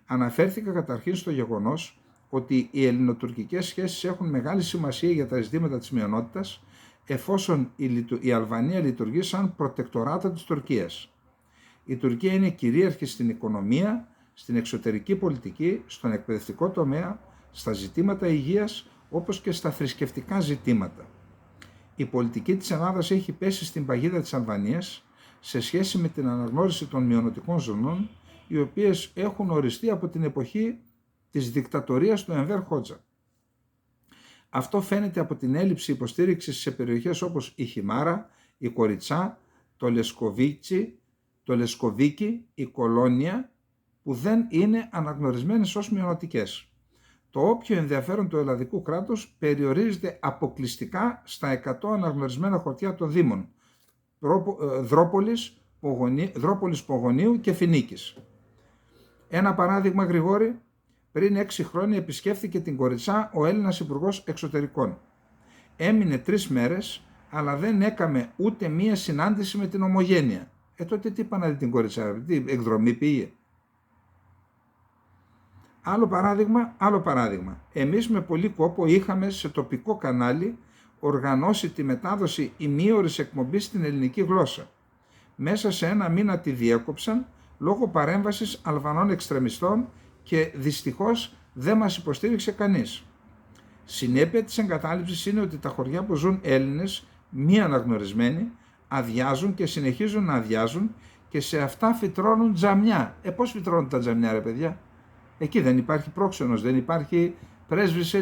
Αναφέρθηκα καταρχήν στο γεγονός ότι οι ελληνοτουρκικές σχέσεις έχουν μεγάλη σημασία για τα ζητήματα της μειονότητας, εφόσον η Αλβανία λειτουργεί σαν προτεκτοράτο της Τουρκίας. Η Τουρκία είναι κυρίαρχη στην οικονομία, στην εξωτερική πολιτική, στον εκπαιδευτικό τομέα, στα ζητήματα υγείας, όπως και στα θρησκευτικά ζητήματα. Η πολιτική της Ελλάδας έχει πέσει στην παγίδα της Αλβανίας σε σχέση με την αναγνώριση των μειονοτικών ζωνών, οι οποίες έχουν οριστεί από την εποχή της δικτατορίας του Ενβέρ Χότζα. Αυτό φαίνεται από την έλλειψη υποστήριξης σε περιοχές όπως η Χιμάρα, η Κοριτσά, το Λεσκοβίκι, η Κολόνια, που δεν είναι αναγνωρισμένες ως μειονοτικές. Το όποιο ενδιαφέρον του ελλαδικού κράτους περιορίζεται αποκλειστικά στα 100 αναγνωρισμένα χωριά των Δήμων Δρόπολης, Πογονίου και Φινίκης. Ένα παράδειγμα, Γρηγόρη, πριν 6 χρόνια επισκέφθηκε την Κοριτσά ο Έλληνας Υπουργός Εξωτερικών. Έμεινε 3 μέρες, αλλά δεν έκαμε ούτε μία συνάντηση με την ομογένεια. Τότε τι είπα να δει την κοριτσάρα, τι εκδρομή πήγε? Άλλο παράδειγμα. Εμείς με πολύ κόπο είχαμε σε τοπικό κανάλι οργανώσει τη μετάδοση ημίωρης εκπομπής στην ελληνική γλώσσα. Μέσα σε ένα μήνα τη διέκοψαν λόγω παρέμβασης Αλβανών εξτρεμιστών και δυστυχώς δεν μας υποστήριξε κανείς. Συνέπεια της εγκατάλειψης είναι ότι τα χωριά που ζουν Έλληνες μη αναγνωρισμένοι αδειάζουν και συνεχίζουν να αδειάζουν και σε αυτά φυτρώνουν τζαμιά. Πώς φυτρώνουν τα τζαμιά, ρε παιδιά? Εκεί δεν υπάρχει πρόξενος, δεν υπάρχει πρέσβης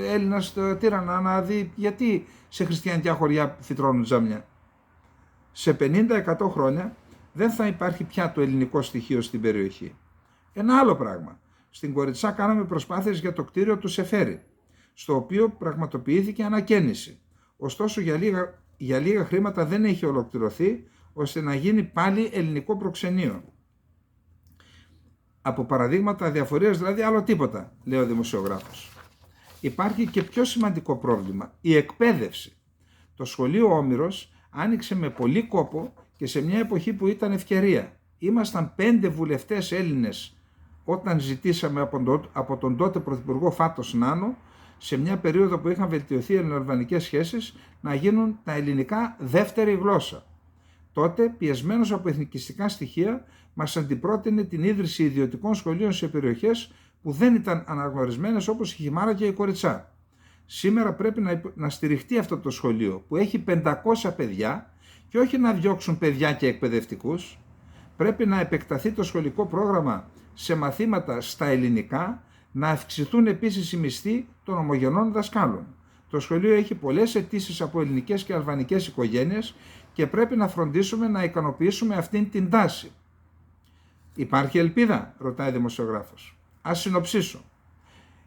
Έλληνας τύρανα να δει γιατί σε χριστιανικά χωριά φυτρώνουν τζαμιά. Σε 50-100 χρόνια δεν θα υπάρχει πια το ελληνικό στοιχείο στην περιοχή. Ένα άλλο πράγμα. Στην Κοριτσά κάναμε προσπάθειες για το κτίριο του Σεφέρη, στο οποίο πραγματοποιήθηκε ανακαίνιση. Ωστόσο για λίγα χρήματα δεν έχει ολοκληρωθεί ώστε να γίνει πάλι ελληνικό προξενείο. Από παραδείγματα διαφορίας δηλαδή άλλο τίποτα, λέει ο δημοσιογράφος. Υπάρχει και πιο σημαντικό πρόβλημα, η εκπαίδευση. Το σχολείο Όμηρος άνοιξε με πολύ κόπο και σε μια εποχή που ήταν ευκαιρία. Ήμασταν 5 βουλευτές Έλληνες όταν ζητήσαμε από τον τότε Πρωθυπουργό Φάτος Νάνο, σε μια περίοδο που είχαν βελτιωθεί οι ελληνοαλβανικές σχέσεις, να γίνουν τα ελληνικά δεύτερη γλώσσα. Τότε, πιεσμένος από εθνικιστικά στοιχεία, μας αντιπρότεινε την ίδρυση ιδιωτικών σχολείων σε περιοχές που δεν ήταν αναγνωρισμένες όπως η Χιμάρα και η Κοριτσά. Σήμερα πρέπει να στηριχτεί αυτό το σχολείο που έχει 500 παιδιά και όχι να διώξουν παιδιά και εκπαιδευτικούς. Πρέπει να επεκταθεί το σχολικό πρόγραμμα σε μαθήματα στα ελληνικά, να αυξηθούν επίσης οι μισθοί των ομογενών δασκάλων. Το σχολείο έχει πολλές αιτήσεις από ελληνικές και αλβανικές οικογένειες και πρέπει να φροντίσουμε να ικανοποιήσουμε αυτήν την τάση. Υπάρχει ελπίδα, ρωτάει ο δημοσιογράφος. Ας συνοψίσω.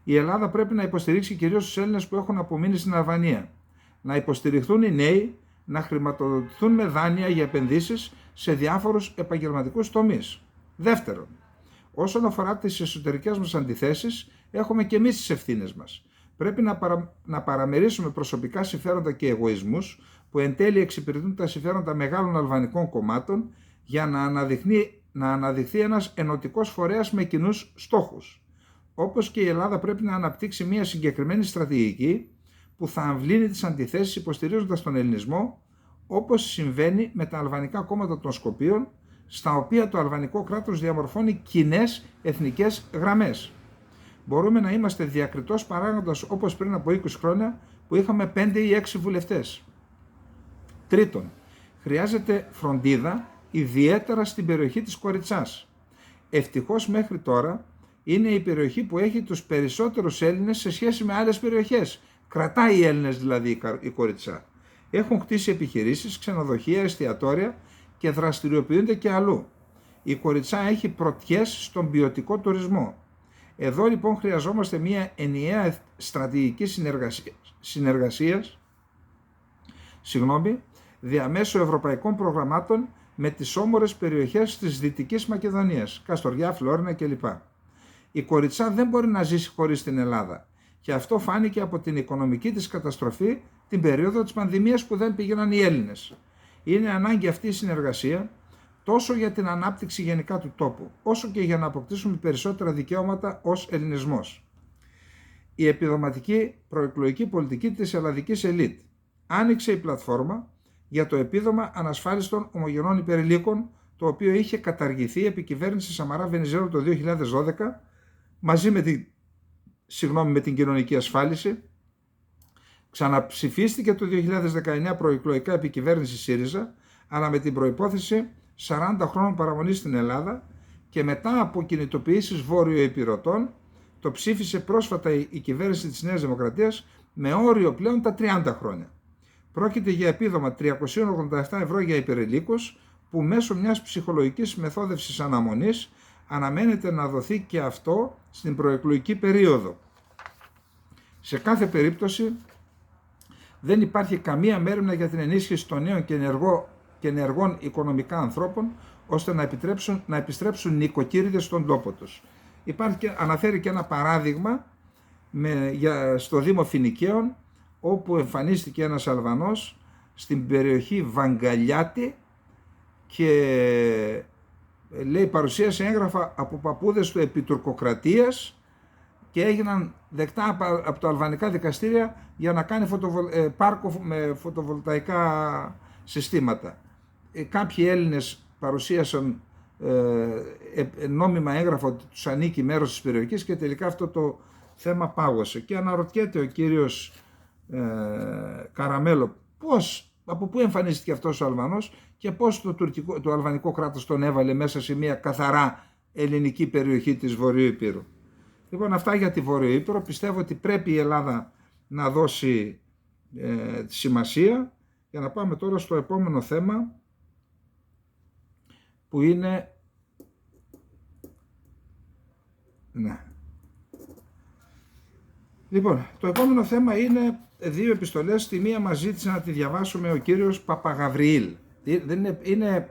Η Ελλάδα πρέπει να υποστηρίξει κυρίως τους Έλληνες που έχουν απομείνει στην Αλβανία. Να υποστηριχθούν οι νέοι, να χρηματοδοτηθούν με δάνεια για επενδύσεις σε διάφορους επαγγελματικούς τομείς. Δεύτερον, όσον αφορά τις εσωτερικές μας αντιθέσεις, έχουμε και εμείς τις ευθύνες μας. Πρέπει να παραμερίσουμε προσωπικά συμφέροντα και εγωισμούς που εν τέλει εξυπηρετούν τα συμφέροντα μεγάλων αλβανικών κομμάτων για να αναδειχθεί ένας ενωτικός φορέας με κοινούς στόχους. Όπως και η Ελλάδα πρέπει να αναπτύξει μια συγκεκριμένη στρατηγική που θα αμβλύνει τις αντιθέσεις υποστηρίζοντας τον ελληνισμό, όπως συμβαίνει με τα αλβανικά κόμματα των Σκοπίων, στα οποία το αλβανικό κράτος διαμορφώνει κοινές εθνικές γραμμές. Μπορούμε να είμαστε διακριτός παράγοντας όπως πριν από 20 χρόνια που είχαμε 5 ή 6 βουλευτές. Τρίτον, χρειάζεται φροντίδα ιδιαίτερα στην περιοχή της Κοριτσάς. Ευτυχώς μέχρι τώρα είναι η περιοχή που έχει τους περισσότερους Έλληνες σε σχέση με άλλες περιοχές. Κρατάει οι Έλληνες δηλαδή η Κοριτσά. Έχουν χτίσει επιχειρήσεις, ξενοδοχεία, εστιατόρια και δραστηριοποιούνται και αλλού. Η Κοριτσά έχει πρωτιές στον ποιοτικό τουρισμό. Εδώ λοιπόν χρειαζόμαστε μια ενιαία στρατηγική συνεργασίας διαμέσου ευρωπαϊκών προγραμμάτων με τις όμορες περιοχές της Δυτικής Μακεδονίας, Καστοριά, Φλόρινα κλπ. Η Κοριτσά δεν μπορεί να ζήσει χωρίς την Ελλάδα και αυτό φάνηκε από την οικονομική της καταστροφή την περίοδο της πανδημίας που δεν πήγαιναν οι Έλληνες. Είναι ανάγκη αυτή η συνεργασία τόσο για την ανάπτυξη γενικά του τόπου, όσο και για να αποκτήσουμε περισσότερα δικαιώματα ως ελληνισμός. Η επιδοματική προεκλογική πολιτική της ελλαδικής ελίτ άνοιξε η πλατφόρμα για το επίδομα ανασφάλιστων ομογενών υπερηλίκων, το οποίο είχε καταργηθεί επί κυβέρνηση Σαμαρά Βενιζέλου το 2012, μαζί με την κοινωνική ασφάλιση. Ξαναψηφίστηκε το 2019 προεκλογικά επί κυβέρνηση ΣΥΡΙΖΑ, αλλά με την προϋπόθεση 40 χρόνων παραμονής στην Ελλάδα και μετά από κινητοποιήσεις βόρειο-επιρωτών, το ψήφισε πρόσφατα η κυβέρνηση της Νέας Δημοκρατίας με όριο πλέον τα 30 χρόνια. Πρόκειται για επίδομα 387 ευρώ για υπερηλίκους που μέσω μιας ψυχολογικής μεθόδευσης αναμονής αναμένεται να δοθεί και αυτό στην προεκλογική περίοδο. Σε κάθε περίπτωση δεν υπάρχει καμία μέρημνα για την ενίσχυση των νέων και ενεργών οικονομικά ανθρώπων ώστε να επιστρέψουν νοικοκύριδες στον τόπο τους. Αναφέρει και ένα παράδειγμα στο Δήμο Φινικαίων, όπου εμφανίστηκε ένας Αλβανός στην περιοχή Βαγκαλιάτη και λέει παρουσίασε έγγραφα από παππούδες του επί τουρκοκρατίας και έγιναν δεκτά από τα αλβανικά δικαστήρια για να κάνει πάρκο με φωτοβολταϊκά συστήματα. Κάποιοι Έλληνες παρουσίασαν νόμιμα έγγραφα ότι τους ανήκει μέρος της περιοχής και τελικά αυτό το θέμα πάγωσε. Και αναρωτιέται ο κύριος Καραμέλο από πού εμφανίστηκε αυτός ο Αλβανός και πώς το αλβανικό κράτος τον έβαλε μέσα σε μια καθαρά ελληνική περιοχή της Βορείου Ηπείρου. Λοιπόν, αυτά για τη Βόρειο Ήπειρο. Πιστεύω ότι πρέπει η Ελλάδα να δώσει σημασία. Για να πάμε τώρα στο επόμενο θέμα, που είναι... Ναι. Λοιπόν, το επόμενο θέμα είναι δύο επιστολές. Τη μία μας ζήτησε να τη διαβάσουμε ο κύριος Παπαγαβριήλ. Είναι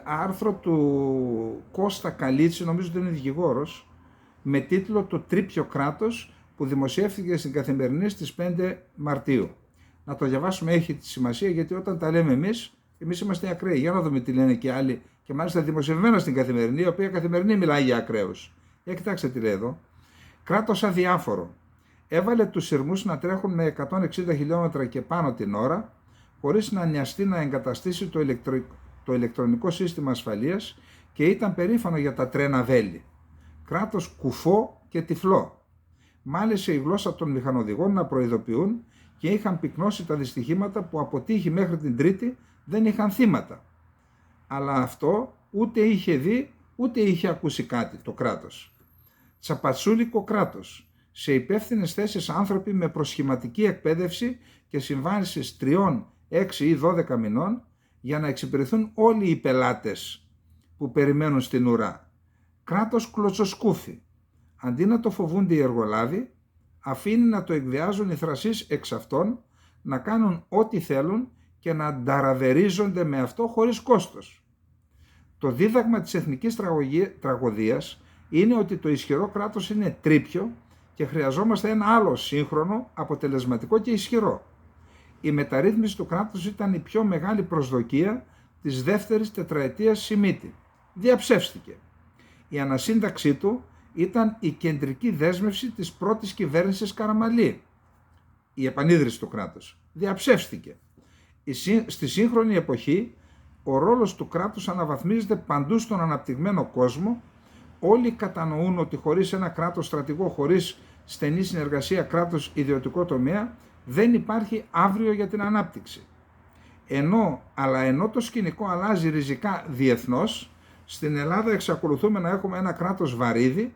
άρθρο του Κώστα Καλίτση, νομίζω ότι είναι δικηγόρος, με τίτλο «Το τρίπιο κράτος», που δημοσιεύθηκε στην Καθημερινή στις 5 Μαρτίου. Να το διαβάσουμε, έχει τη σημασία, γιατί όταν τα λέμε εμείς είμαστε ακραίοι. Για να δούμε τι λένε και άλλοι, και μάλιστα δημοσιευμένα στην Καθημερινή, η οποία Καθημερινή μιλάει για ακραίους. Κοιτάξτε τι λέει εδώ. Κράτος αδιάφορο. Έβαλε τους σειρμούς να τρέχουν με 160 χιλιόμετρα και πάνω την ώρα, χωρίς να νοιαστεί να εγκαταστήσει το ηλεκτρονικό σύστημα ασφαλείας και ήταν περήφανο για τα τρένα βέλη. Κράτος κουφό και τυφλό. Μάλισε η γλώσσα των μηχανοδηγών να προειδοποιούν και είχαν πυκνώσει τα δυστυχήματα που από τύχη μέχρι την Τρίτη δεν είχαν θύματα. Αλλά αυτό ούτε είχε δει ούτε είχε ακούσει κάτι το κράτος. Τσαπατσούλικο κράτος. Σε υπεύθυνες θέσεις άνθρωποι με προσχηματική εκπαίδευση και συμβάσεις 3, 6 ή 12 μηνών για να εξυπηρεθούν όλοι οι πελάτες που περιμένουν στην ουρά. Κράτος κλωτσοσκούφι. Αντί να το φοβούνται οι εργολάβοι, αφήνει να το εκβιάζουν οι θρασείς εξ αυτών, να κάνουν ό,τι θέλουν και να νταραβερίζονται με αυτό χωρίς κόστος. Το δίδαγμα της εθνικής τραγωδίας είναι ότι το ισχυρό κράτος είναι τρίπιο και χρειαζόμαστε ένα άλλο σύγχρονο, αποτελεσματικό και ισχυρό. Η μεταρρύθμιση του κράτους ήταν η πιο μεγάλη προσδοκία της δεύτερης τετραετίας Σιμίτη. Διαψεύστηκε. Η ανασύνταξή του ήταν η κεντρική δέσμευση της πρώτης κυβέρνησης Καραμαλή. Η επανίδρυση του κράτους. Διαψεύστηκε. Στη σύγχρονη εποχή, ο ρόλος του κράτους αναβαθμίζεται παντού στον αναπτυγμένο κόσμο. Όλοι κατανοούν ότι χωρίς ένα κράτος στρατηγό, χωρίς στενή συνεργασία κράτος ιδιωτικό τομέα, δεν υπάρχει αύριο για την ανάπτυξη. Ενώ το σκηνικό αλλάζει ριζικά διεθνώς, στην Ελλάδα εξακολουθούμε να έχουμε ένα κράτος βαρύδι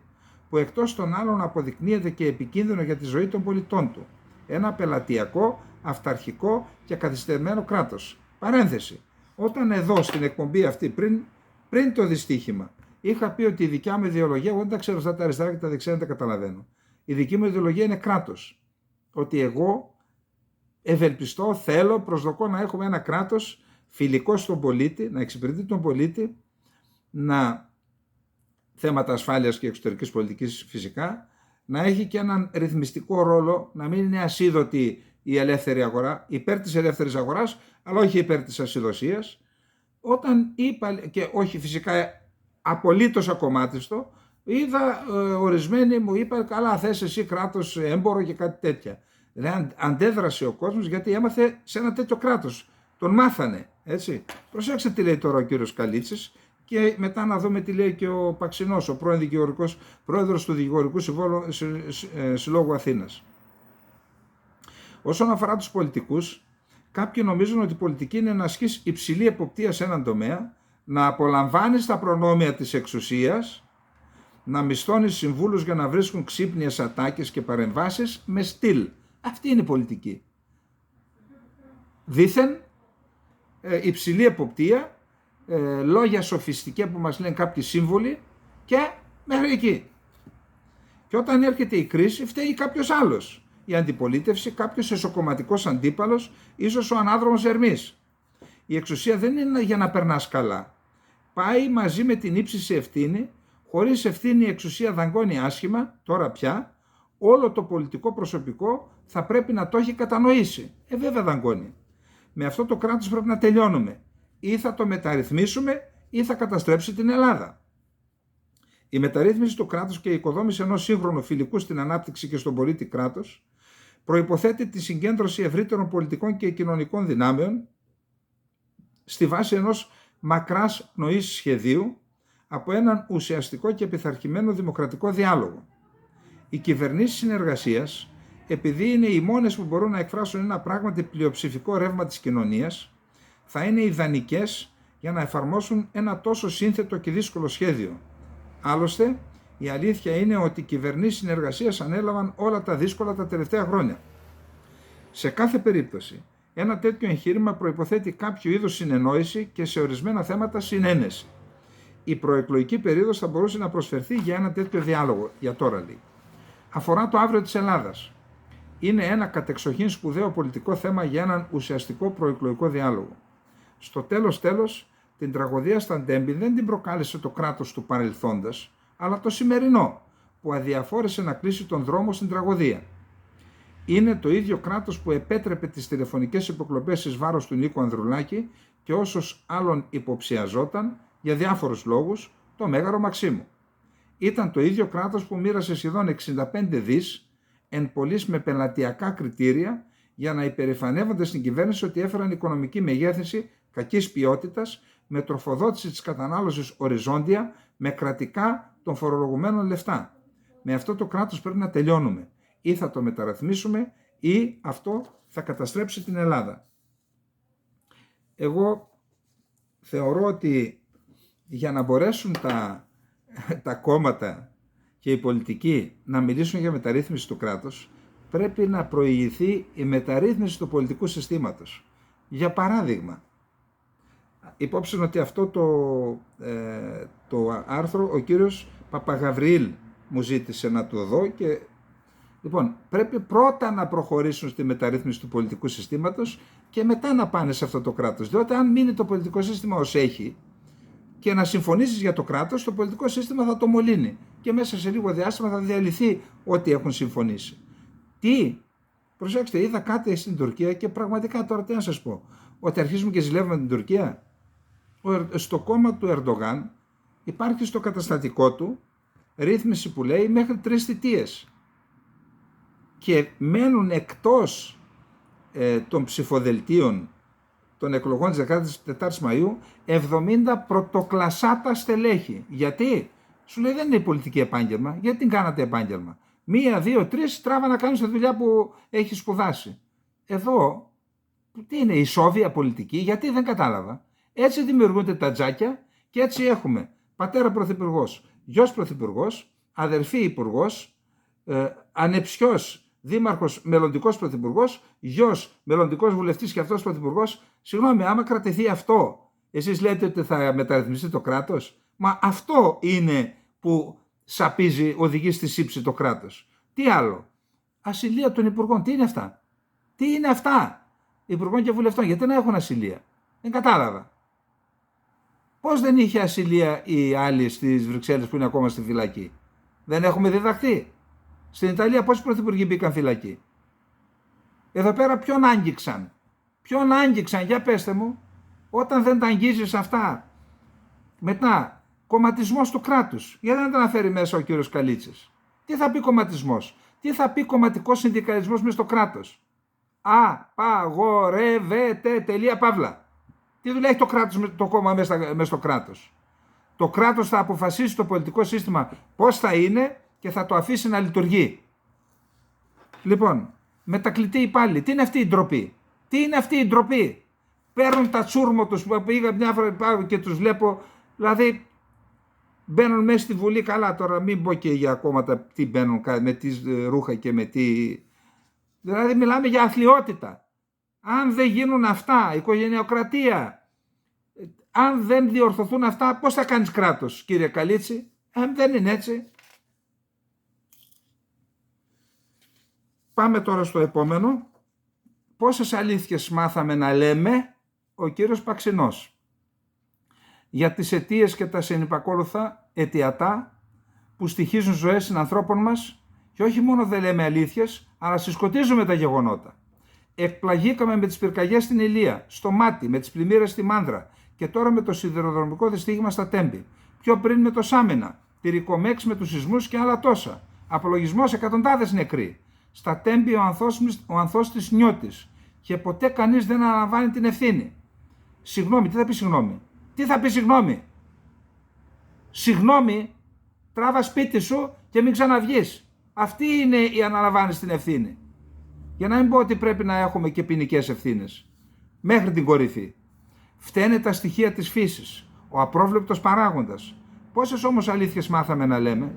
που εκτός των άλλων αποδεικνύεται και επικίνδυνο για τη ζωή των πολιτών του. Ένα πελατειακό, αυταρχικό και καθυστερημένο κράτος. Παρένθεση. Όταν εδώ στην εκπομπή αυτή πριν το δυστύχημα είχα πει ότι η δικιά μου ιδεολογία, εγώ δεν τα ξέρω αυτά τα αριστερά και τα δεξιά, δεν τα καταλαβαίνω. Η δική μου ιδεολογία είναι κράτος. Ότι εγώ ευελπιστώ, θέλω, προσδοκώ να έχουμε ένα κράτος φιλικό στον πολίτη, να εξυπηρετεί τον πολίτη, θέματα ασφάλειας και εξωτερικής πολιτικής φυσικά, να έχει και έναν ρυθμιστικό ρόλο, να μην είναι ασίδωτη η ελεύθερη αγορά, υπέρ της ελεύθερης αγοράς, αλλά όχι υπέρ της ασυδοσίας. Όταν είπα, και όχι φυσικά απολύτως ακομμάτιστο, είδα ορισμένοι μου είπαν, καλά θες εσύ κράτος έμπορο και κάτι τέτοια. Δηλαδή αντέδρασε ο κόσμος γιατί έμαθε σε ένα τέτοιο κράτος. Τον μάθανε, έτσι. Προσέξτε τι λέει τώρα ο κύριος Καλίτσης και μετά να δούμε τι λέει και ο Παξινός, ο πρόεδρος του Δικηγορικού Συλλόγου Αθήνας. Όσον αφορά τους πολιτικούς, κάποιοι νομίζουν ότι η πολιτική είναι να ασκείς υψηλή εποπτεία σε έναν τομέα, να απολαμβάνεις τα προνόμια της εξουσίας, να μισθώνεις συμβούλους για να βρίσκουν ξύπνιες ατάκες και παρεμβάσεις με στυλ. Αυτή είναι η πολιτική. Δήθεν υψηλή εποπτεία, λόγια σοφιστικά που μας λένε κάποιοι σύμβολοι και μέχρι εκεί. Και όταν έρχεται η κρίση φταίει κάποιος άλλος. Η αντιπολίτευση, κάποιος εσωκομματικός αντίπαλος, ίσως ο ανάδρομος Ερμής. Η εξουσία δεν είναι για να περνάς καλά. Πάει μαζί με την ύψιστη ευθύνη. Χωρίς ευθύνη η εξουσία δαγκώνει άσχημα, τώρα πια, όλο το πολιτικό προσωπικό θα πρέπει να το έχει κατανοήσει. Βέβαια δαγκώνει. Με αυτό το κράτος πρέπει να τελειώνουμε. Ή θα το μεταρρυθμίσουμε ή θα καταστρέψει την Ελλάδα. Η μεταρρύθμιση του κράτους και η οικοδόμηση ενός σύγχρονου φιλικού στην ανάπτυξη και στον πολίτη κράτους προϋποθέτει τη συγκέντρωση ευρύτερων πολιτικών και κοινωνικών δυνάμεων στη βάση ενός μακράς πνοής σχεδίου από έναν ουσιαστικό και πειθαρχημένο δημοκρατικό διάλογο. Οι κυβερνήσεις συνεργασίας, επειδή είναι οι μόνες που μπορούν να εκφράσουν ένα πράγματι πλειοψηφικό ρεύμα της κοινωνίας, θα είναι ιδανικές για να εφαρμόσουν ένα τόσο σύνθετο και δύσκολο σχέδιο. Άλλωστε, η αλήθεια είναι ότι οι κυβερνήσεις συνεργασίας ανέλαβαν όλα τα δύσκολα τα τελευταία χρόνια. Σε κάθε περίπτωση, ένα τέτοιο εγχείρημα προϋποθέτει κάποιο είδους συνεννόηση και σε ορισμένα θέματα συνένεση. Η προεκλογική περίοδος θα μπορούσε να προσφερθεί για ένα τέτοιο διάλογο, για τώρα λέει. Αφορά το αύριο της Ελλάδας. Είναι ένα κατεξοχήν σπουδαίο πολιτικό θέμα για έναν ουσιαστικό προεκλογικό διάλογο. Στο τέλος, την τραγωδία στα Ντέμπη δεν την προκάλεσε το κράτος του παρελθόντος, αλλά το σημερινό, που αδιαφόρησε να κλείσει τον δρόμο στην τραγωδία. Είναι το ίδιο κράτος που επέτρεπε τις τηλεφωνικές υποκλοπές εις βάρος του Νίκου Ανδρουλάκη και όσους άλλων υποψιαζόταν, για διάφορους λόγους, το Μέγαρο Μαξίμου. Ήταν το ίδιο κράτος που μοίρασε σχεδόν 65 δις, εν πολλοίς με πελατειακά κριτήρια, για να υπερηφανεύονται στην κυβέρνηση ότι έφεραν οικονομική μεγέθυνση κακής ποιότητας, με τροφοδότηση της κατανάλωσης οριζόντια, με κρατικά των φορολογουμένων λεφτά. Με αυτό το κράτος πρέπει να τελειώνουμε. Ή θα το μεταρρυθμίσουμε ή αυτό θα καταστρέψει την Ελλάδα. Εγώ θεωρώ ότι για να μπορέσουν τα κόμματα και οι πολιτικοί να μιλήσουν για μεταρρύθμιση του κράτους, πρέπει να προηγηθεί η μεταρρύθμιση του πολιτικού συστήματος. Για παράδειγμα, υπόψη ότι αυτό το άρθρο ο κύριος Παπαγαβριήλ μου ζήτησε να το δω και λοιπόν πρέπει πρώτα να προχωρήσουν στη μεταρρύθμιση του πολιτικού συστήματος και μετά να πάνε σε αυτό το κράτος, διότι αν μείνει το πολιτικό σύστημα ως έχει και να συμφωνήσεις για το κράτος, το πολιτικό σύστημα θα το μολύνει και μέσα σε λίγο διάστημα θα διαλυθεί ό,τι έχουν συμφωνήσει. Προσέξτε, είδα κάτι στην Τουρκία και πραγματικά τώρα τι να σας πω, ότι αρχίζουμε και ζηλεύουμε την Τουρκία. Στο κόμμα του Ερντογάν υπάρχει στο καταστατικό του ρύθμιση που λέει μέχρι 3 θητείες και μένουν εκτός των ψηφοδελτίων των εκλογών της 14ης Μαΐου 70 πρωτοκλασάτα στελέχη. Γιατί? Σου λέει δεν είναι πολιτική επάγγελμα. Γιατί την κάνατε επάγγελμα? 1, 2, 3 τράβα να κάνεις τη δουλειά που έχει σπουδάσει. Εδώ τι είναι η σόβια πολιτική? Γιατί δεν κατάλαβα. Έτσι δημιουργούνται τα τζάκια και έτσι έχουμε πατέρα πρωθυπουργός, γιος πρωθυπουργός, αδερφή υπουργός, ανεψιός δήμαρχος, μελλοντικός πρωθυπουργός, γιος μελλοντικός βουλευτής και αυτός πρωθυπουργός. Συγγνώμη, άμα κρατηθεί αυτό, εσείς λέτε ότι θα μεταρρυθμιστεί το κράτος? Μα αυτό είναι που σαπίζει, οδηγεί στη σύψη το κράτος. Τι άλλο? Ασυλία των υπουργών. Τι είναι αυτά? Τι είναι αυτά? Υπουργών και βουλευτών. Γιατί να έχουν ασυλία? Δεν κατάλαβα. Πώς δεν είχε ασυλία οι άλλοι στις Βρυξέλλες που είναι ακόμα στη φυλακή? Δεν έχουμε διδαχθεί? Στην Ιταλία πόσοι πρωθυπουργοί μπήκαν φυλακή? Εδώ πέρα ποιον άγγιξαν? Ποιον άγγιξαν? Για πέστε μου. Όταν δεν τα αγγίζεις αυτά. Μετά, κομματισμός του κράτους. Γιατί δεν τα αναφέρει μέσα ο κύριος Καλίτσης? Τι θα πει κομματισμός? Τι θα πει κομματικός συνδικαλισμός μέσα στο κράτος? Απαγορεύεται. Τελεία παύλα. Τι δουλειά έχει το κράτος, το κόμμα μέσα στο κράτος? Το κράτος θα αποφασίσει το πολιτικό σύστημα πώς θα είναι και θα το αφήσει να λειτουργεί. Λοιπόν, μετακλητή υπάλληλοι. Τι είναι αυτή η ντροπή? Τι είναι αυτή η ντροπή? Παίρνουν τα τσούρμο τους που πήγα μια φορά πάω και τους βλέπω, δηλαδή μπαίνουν μέσα στη Βουλή. Καλά, τώρα μην πω και για κόμματα τι μπαίνουν, με τι ρούχα και με τι. Δηλαδή μιλάμε για αθλιότητα. Αν δεν γίνουν αυτά, οικογενειοκρατία, αν δεν διορθωθούν αυτά, πώς θα κάνεις κράτος, κύριε Καλίτση? Δεν είναι έτσι. Πάμε τώρα στο επόμενο. Πόσες αλήθειες μάθαμε να λέμε, ο κύριος Παξινός, για τις αιτίες και τα συνυπακόλουθα αιτιατά που στοιχίζουν ζωές συνανθρώπων μας, και όχι μόνο δεν λέμε αλήθειες, αλλά συσκοτίζουμε τα γεγονότα. Εκπλαγήκαμε με τις πυρκαγιές στην Ηλία, στο Μάτι, με τις πλημμύρες στη Μάνδρα και τώρα με το σιδηροδρομικό δυστύχημα στα Τέμπη. Πιο πριν με το Σάμενα, τη Ρικομέξ με τους σεισμούς και άλλα τόσα. Απολογισμός εκατοντάδες νεκροί. Στα Τέμπη ο ανθός της Νιώτης και ποτέ κανείς δεν αναλαμβάνει την ευθύνη. Συγγνώμη, τι θα πει συγγνώμη? Τι θα πει συγγνώμη? Συγγνώμη, τράβα σπίτι σου και μην ξαναβγείς. Αυτή είναι η αναλαμβάνεις την ευθύνη. Για να μην πω ότι πρέπει να έχουμε και ποινικές ευθύνες. Μέχρι την κορυφή. Φταίνε τα στοιχεία της φύσης, ο απρόβλεπτος παράγοντας. Πόσες όμως αλήθειες μάθαμε να λέμε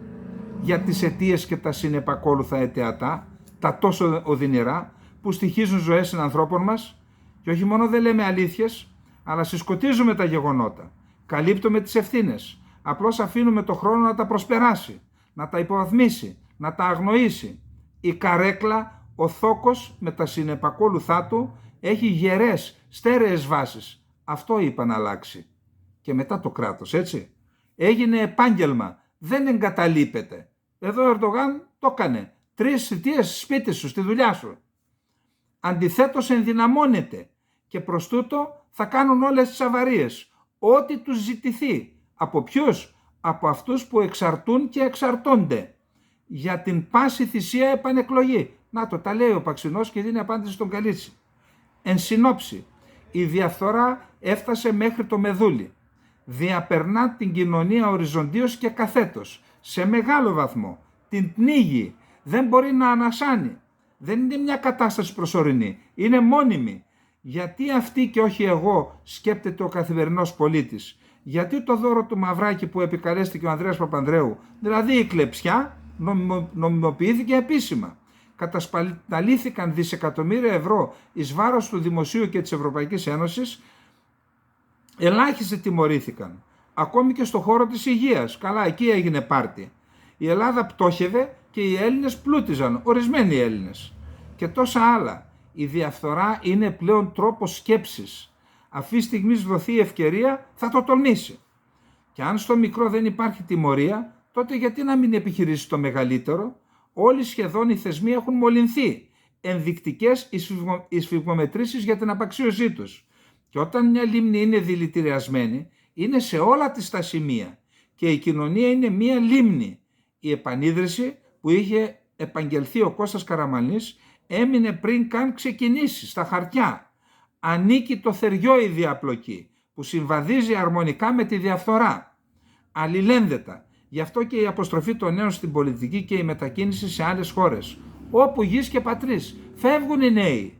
για τις αιτίες και τα συνεπακόλουθα αιτιατά, τα τόσο οδυνηρά που στοιχίζουν ζωές συνανθρώπων μας, και όχι μόνο δεν λέμε αλήθειες, αλλά συσκοτίζουμε τα γεγονότα, καλύπτουμε τις ευθύνες, απλώς αφήνουμε το χρόνο να τα προσπεράσει, να τα υποβαθμίσει, να τα αγνοήσει. Η καρέκλα, ο θόκος με τα συνεπακόλουθά του έχει γερές, στέρεες βάσεις. Αυτό είπα να αλλάξει. Και μετά το κράτος, έτσι. Έγινε επάγγελμα, δεν εγκαταλείπεται. Εδώ ο Ερντογάν το έκανε. 3 θητείες σπίτι σου, στη δουλειά σου. Αντιθέτως ενδυναμώνεται και προς τούτο θα κάνουν όλες τις αβαρίες. Ό,τι τους ζητηθεί. Από ποιους? Από αυτούς που εξαρτούν και εξαρτώνται. Για την πάση θυσία επανεκλογή. Να το, τα λέει ο Παξινός και δίνει απάντηση στον Καλίτσι. Εν συνόψη, η διαφθορά έφτασε μέχρι το μεδούλι. Διαπερνά την κοινωνία οριζοντίως και καθέτος. Σε μεγάλο βαθμό. Την πνίγει. Δεν μπορεί να ανασάνει. Δεν είναι μια κατάσταση προσωρινή. Είναι μόνιμη. Γιατί αυτή και όχι εγώ, σκέπτεται ο καθημερινός πολίτης. Γιατί το δώρο του Μαυράκη που επικαλέστηκε ο Ανδρέας Παπανδρέου, δηλαδή η κλεψιά, νομιμοποιήθηκε επίσημα. Κατασπαταλήθηκαν δισεκατομμύρια ευρώ εις βάρος του Δημοσίου και της Ευρωπαϊκής Ένωσης. Ελάχιστοι τιμωρήθηκαν. Ακόμη και στο χώρο της υγείας. Καλά, εκεί έγινε πάρτι. Η Ελλάδα πτώχευε και οι Έλληνες πλούτιζαν, ορισμένοι Έλληνες. Και τόσα άλλα. Η διαφθορά είναι πλέον τρόπος σκέψης. Αυτή τη στιγμή δοθεί η ευκαιρία, θα το τολμήσει. Και αν στο μικρό δεν υπάρχει τιμωρία, τότε γιατί να μην επιχειρήσει το μεγαλύτερο? Όλοι σχεδόν οι θεσμοί έχουν μολυνθεί. Ενδεικτικές εισφυγμομετρήσεις για την απαξίωσή τους. Και όταν μια λίμνη είναι δηλητηριασμένη, είναι σε όλα τις τα σημεία. Και η κοινωνία είναι μια λίμνη. Η επανίδρυση που είχε επαγγελθεί ο Κώστας Καραμανλής έμεινε πριν καν ξεκινήσει στα χαρτιά. Ανήκει το θεριό η διαπλοκή που συμβαδίζει αρμονικά με τη διαφθορά. Αλληλένδετα. Γι' αυτό και η αποστροφή των νέων στην πολιτική και η μετακίνηση σε άλλες χώρες. Όπου γης και πατρίς. Φεύγουν οι νέοι.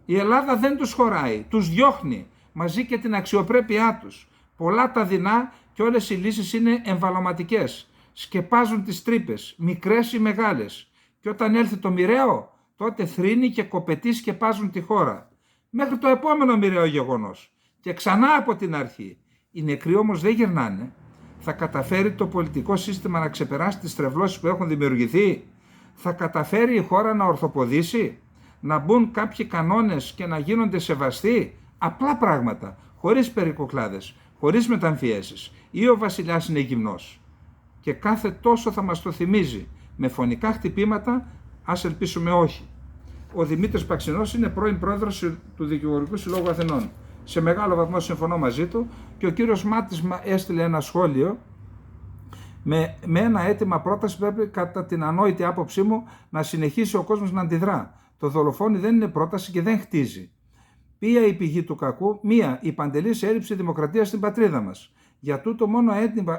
Η Ελλάδα δεν τους χωράει. Τους διώχνει. Μαζί και την αξιοπρέπειά τους. Πολλά τα δεινά και όλες οι λύσεις είναι εμβαλωματικές. Σκεπάζουν τις τρύπες, μικρές ή μεγάλες. Και όταν έλθει το μοιραίο, τότε θρήνοι και κοπετοί σκεπάζουν τη χώρα. Μέχρι το επόμενο μοιραίο γεγονός. Και ξανά από την αρχή. Οι νεκροί όμως δεν γυρνάνε. Θα καταφέρει το πολιτικό σύστημα να ξεπεράσει τις τρευλώσεις που έχουν δημιουργηθεί? Θα καταφέρει η χώρα να ορθοποδήσει? Να μπουν κάποιοι κανόνες και να γίνονται σεβαστοί? Απλά πράγματα, χωρίς περικοκλάδες, χωρίς μεταμφιέσεις. Ή ο βασιλιάς είναι γυμνός. Και κάθε τόσο θα μας το θυμίζει. Με φωνικά χτυπήματα, ας ελπίσουμε όχι. Ο Δημήτρης Παξινός είναι πρώην πρόεδρος του Δικηγορικού Συλλόγου Αθηνών. Σε μεγάλο βαθμό συμφωνώ μαζί του και ο κύριος Μάτης έστειλε ένα σχόλιο με ένα αίτημα πρόταση που πρέπει κατά την ανόητη άποψή μου να συνεχίσει ο κόσμος να αντιδρά. Το δολοφόνι δεν είναι πρόταση και δεν χτίζει. Ποια η πηγή του κακού? Μία, η παντελής έλλειψη δημοκρατίας στην πατρίδα μας. Για τούτο μόνο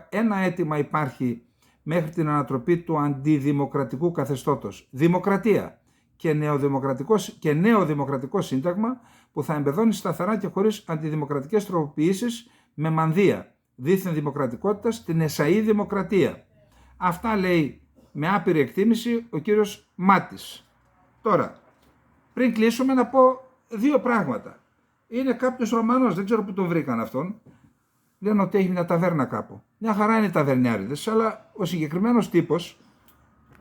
ένα αίτημα υπάρχει μέχρι την ανατροπή του αντιδημοκρατικού καθεστώτος. Δημοκρατία και νέο δημοκρατικό σύνταγμα που θα εμπεδώνει σταθερά και χωρίς αντιδημοκρατικές τροποποιήσεις με μανδύα δίθεν δημοκρατικότητα στην εσαή δημοκρατία. Αυτά λέει με άπειρη εκτίμηση ο κύριος Μάτης. Τώρα, πριν κλείσουμε να πω 2 πράγματα. Είναι κάποιος Ρωμανός, δεν ξέρω που τον βρήκαν αυτόν. Λένε ότι έχει μια ταβέρνα κάπου. Μια χαρά είναι οι ταβερνιάριδες, αλλά ο συγκεκριμένος τύπος,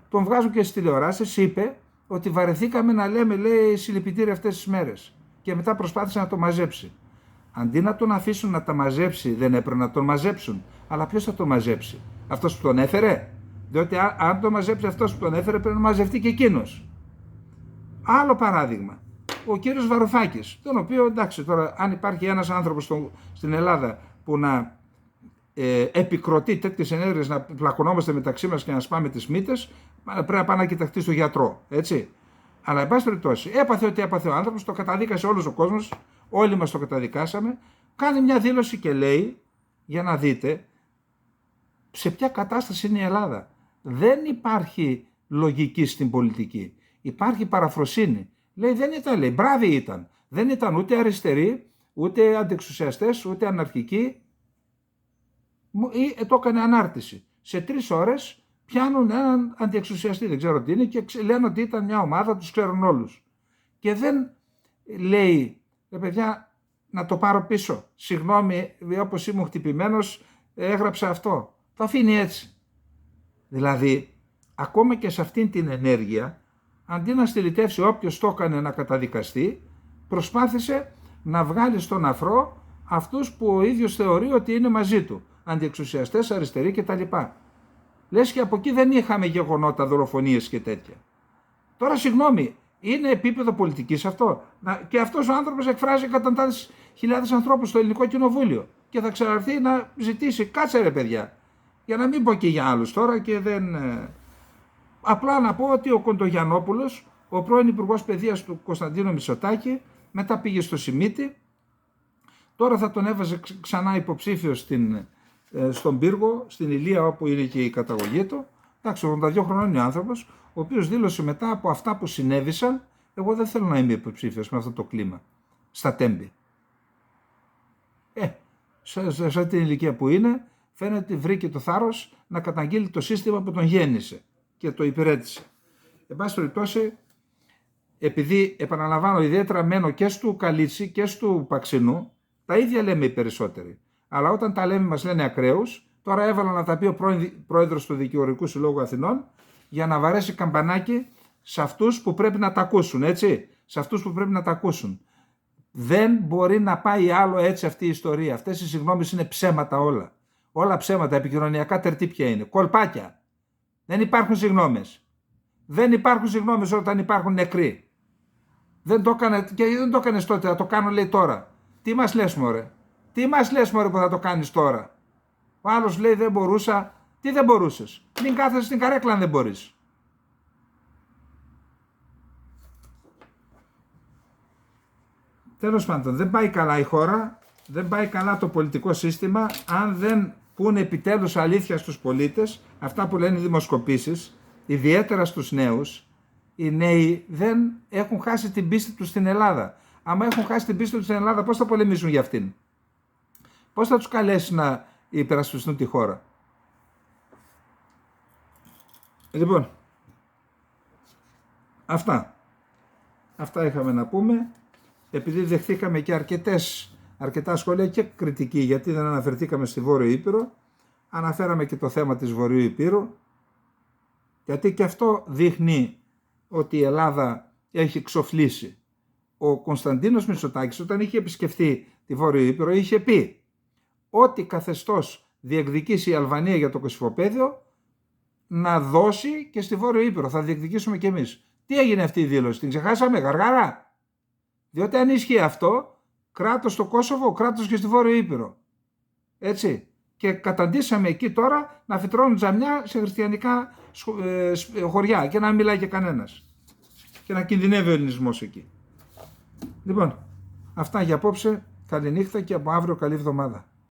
τον βγάζουν και στις τηλεοράσεις, είπε ότι βαρεθήκαμε να λέμε, λέει, συλληπιτήρια αυτές τις μέρες. Και μετά προσπάθησε να το μαζέψει. Αντί να τον αφήσουν να τα μαζέψει, δεν έπρεπε να τον μαζέψουν. Αλλά ποιος θα τον μαζέψει? Αυτός που τον έφερε? Διότι αν τον μαζέψει αυτός που τον έφερε, πρέπει να μαζευτεί και εκείνος. Άλλο παράδειγμα. ο κύριος Βαρουφάκης, τον οποίο, εντάξει, τώρα αν υπάρχει ένας άνθρωπος στην Ελλάδα που να επικροτεί τέτοιες ενέργειες, να πλακωνόμαστε μεταξύ μας και να σπάμε τις μύτες, πρέπει να πάει να κοιταχτεί στο γιατρό, έτσι. Αλλά, εν πάση περιπτώσει, έπαθε ό,τι έπαθε ο άνθρωπος, το καταδίκασε όλος ο κόσμος, όλοι μας το καταδικάσαμε. Κάνει μια δήλωση και λέει, για να δείτε σε ποια κατάσταση είναι η Ελλάδα. Δεν υπάρχει λογική στην πολιτική. Υπάρχει παραφροσύνη. Λέει, δεν ήταν, λέει, μπράβοι ήταν. Δεν ήταν ούτε αριστεροί, ούτε αντιεξουσιαστές, ούτε αναρχικοί. Ή το έκανε ανάρτηση. Σε 3 ώρες πιάνουν έναν αντιεξουσιαστή, δεν ξέρω τι είναι, και λένε ότι ήταν μια ομάδα, τους ξέρουν όλους. Και δεν λέει, παιδιά, να το πάρω πίσω. Συγγνώμη, όπως ήμουν χτυπημένος, έγραψα αυτό. Το αφήνει έτσι. Δηλαδή, ακόμα και σε αυτήν την ενέργεια, αντί να στυλιτεύσει όποιος το έκανε να καταδικαστεί, προσπάθησε να βγάλει στον αφρό αυτούς που ο ίδιος θεωρεί ότι είναι μαζί του. Αντιεξουσιαστές, αριστεροί κτλ. Λες και από εκεί δεν είχαμε γεγονότα, δολοφονίες και τέτοια. Τώρα, συγγνώμη, είναι επίπεδο πολιτικής αυτό. Και αυτός ο άνθρωπος εκφράζει εκατοντάδες χιλιάδες ανθρώπους στο Ελληνικό Κοινοβούλιο και θα ξαναρθεί να ζητήσει, κάτσε ρε παιδιά, για να μην πω και για άλλους τώρα και δεν... Απλά να πω ότι ο Κοντογιαννόπουλος, ο πρώην Υπουργός Παιδείας του Κωνσταντίνου Μητσοτάκη, μετά πήγε στο Σιμίτι, τώρα θα τον έβαζε ξανά υποψήφιο στον Πύργο, στην Ηλία όπου είναι και η καταγωγή του. Εντάξει, 82 χρονών είναι ο άνθρωπος, ο οποίος δήλωσε μετά από αυτά που συνέβησαν, εγώ δεν θέλω να είμαι υποψήφιος με αυτό το κλίμα, στα Τέμπη. Σε την ηλικία που είναι, φαίνεται ότι βρήκε το θάρρος να καταγγείλει το σύστημα που τον γέννησε και το υπηρέτησε. Εν πάση περιπτώσει, επειδή επαναλαμβάνω, ιδιαίτερα μένω και στου Καλίτσι και στου Παξινού, τα ίδια λέμε οι περισσότεροι. Αλλά όταν τα λέμε μας λένε ακραίους, τώρα έβαλα να τα πει ο πρόεδρος του Δικηγορικού Συλλόγου Αθηνών για να βαρέσει καμπανάκι σε αυτούς που πρέπει να τα ακούσουν, έτσι. Σε αυτούς που πρέπει να τα ακούσουν. Δεν μπορεί να πάει άλλο έτσι αυτή η ιστορία. Αυτές οι συγγνώμες είναι ψέματα όλα. Όλα ψέματα, επικοινωνιακά τερτί ποια είναι. Κολπάκια. Δεν υπάρχουν συγγνώμες. Δεν υπάρχουν συγγνώμες όταν υπάρχουν νεκροί. Δεν το έκανες τότε, θα το κάνω λέει τώρα. Τι μας λες μωρέ. Τι μας λες μωρέ που θα το κάνεις τώρα. Ο άλλος λέει δεν μπορούσα. Τι δεν μπορούσες. Μην κάθεσαι στην καρέκλα αν δεν μπορείς. Τέλος πάντων, δεν πάει καλά η χώρα, δεν πάει καλά το πολιτικό σύστημα αν δεν πούνε επιτέλους αλήθεια στους πολίτες, αυτά που λένε οι δημοσκοπήσεις, ιδιαίτερα στους νέους. Οι νέοι δεν έχουν χάσει την πίστη τους στην Ελλάδα. Άμα έχουν χάσει την πίστη τους στην Ελλάδα, πώς θα πολεμήσουν για αυτήν. Πώς θα τους καλέσει να υπερασπιστούν τη χώρα. Λοιπόν, αυτά είχαμε να πούμε. Επειδή δεχθήκαμε και αρκετά σχόλια και κριτική, γιατί δεν αναφερθήκαμε στη Βόρειο Ήπειρο, αναφέραμε και το θέμα της Βορείου Ήπειρου, γιατί και αυτό δείχνει ότι η Ελλάδα έχει εξοφλήσει. Ο Κωνσταντίνος Μητσοτάκης, όταν είχε επισκεφθεί τη Βόρειο Ήπειρο, είχε πει ότι καθεστώς διεκδικήσει η Αλβανία για το Κωσυφοπαίδιο, να δώσει και στη Βόρειο Ήπειρο. Θα διεκδικήσουμε κι εμείς. Τι έγινε αυτή η δήλωση, την ξεχάσαμε, γαργάρα. Διότι αν ισχύει αυτό, κράτος στο Κόσοβο, κράτος και στη Βόρειο Ήπειρο. Έτσι. Και καταντήσαμε εκεί τώρα να φυτρώνουν τζαμιά σε χριστιανικά χωριά και να μην μιλάει και κανένας. Και να κινδυνεύει ο ελληνισμός εκεί. Λοιπόν, αυτά για απόψε. Καληνύχτα και από αύριο καλή εβδομάδα.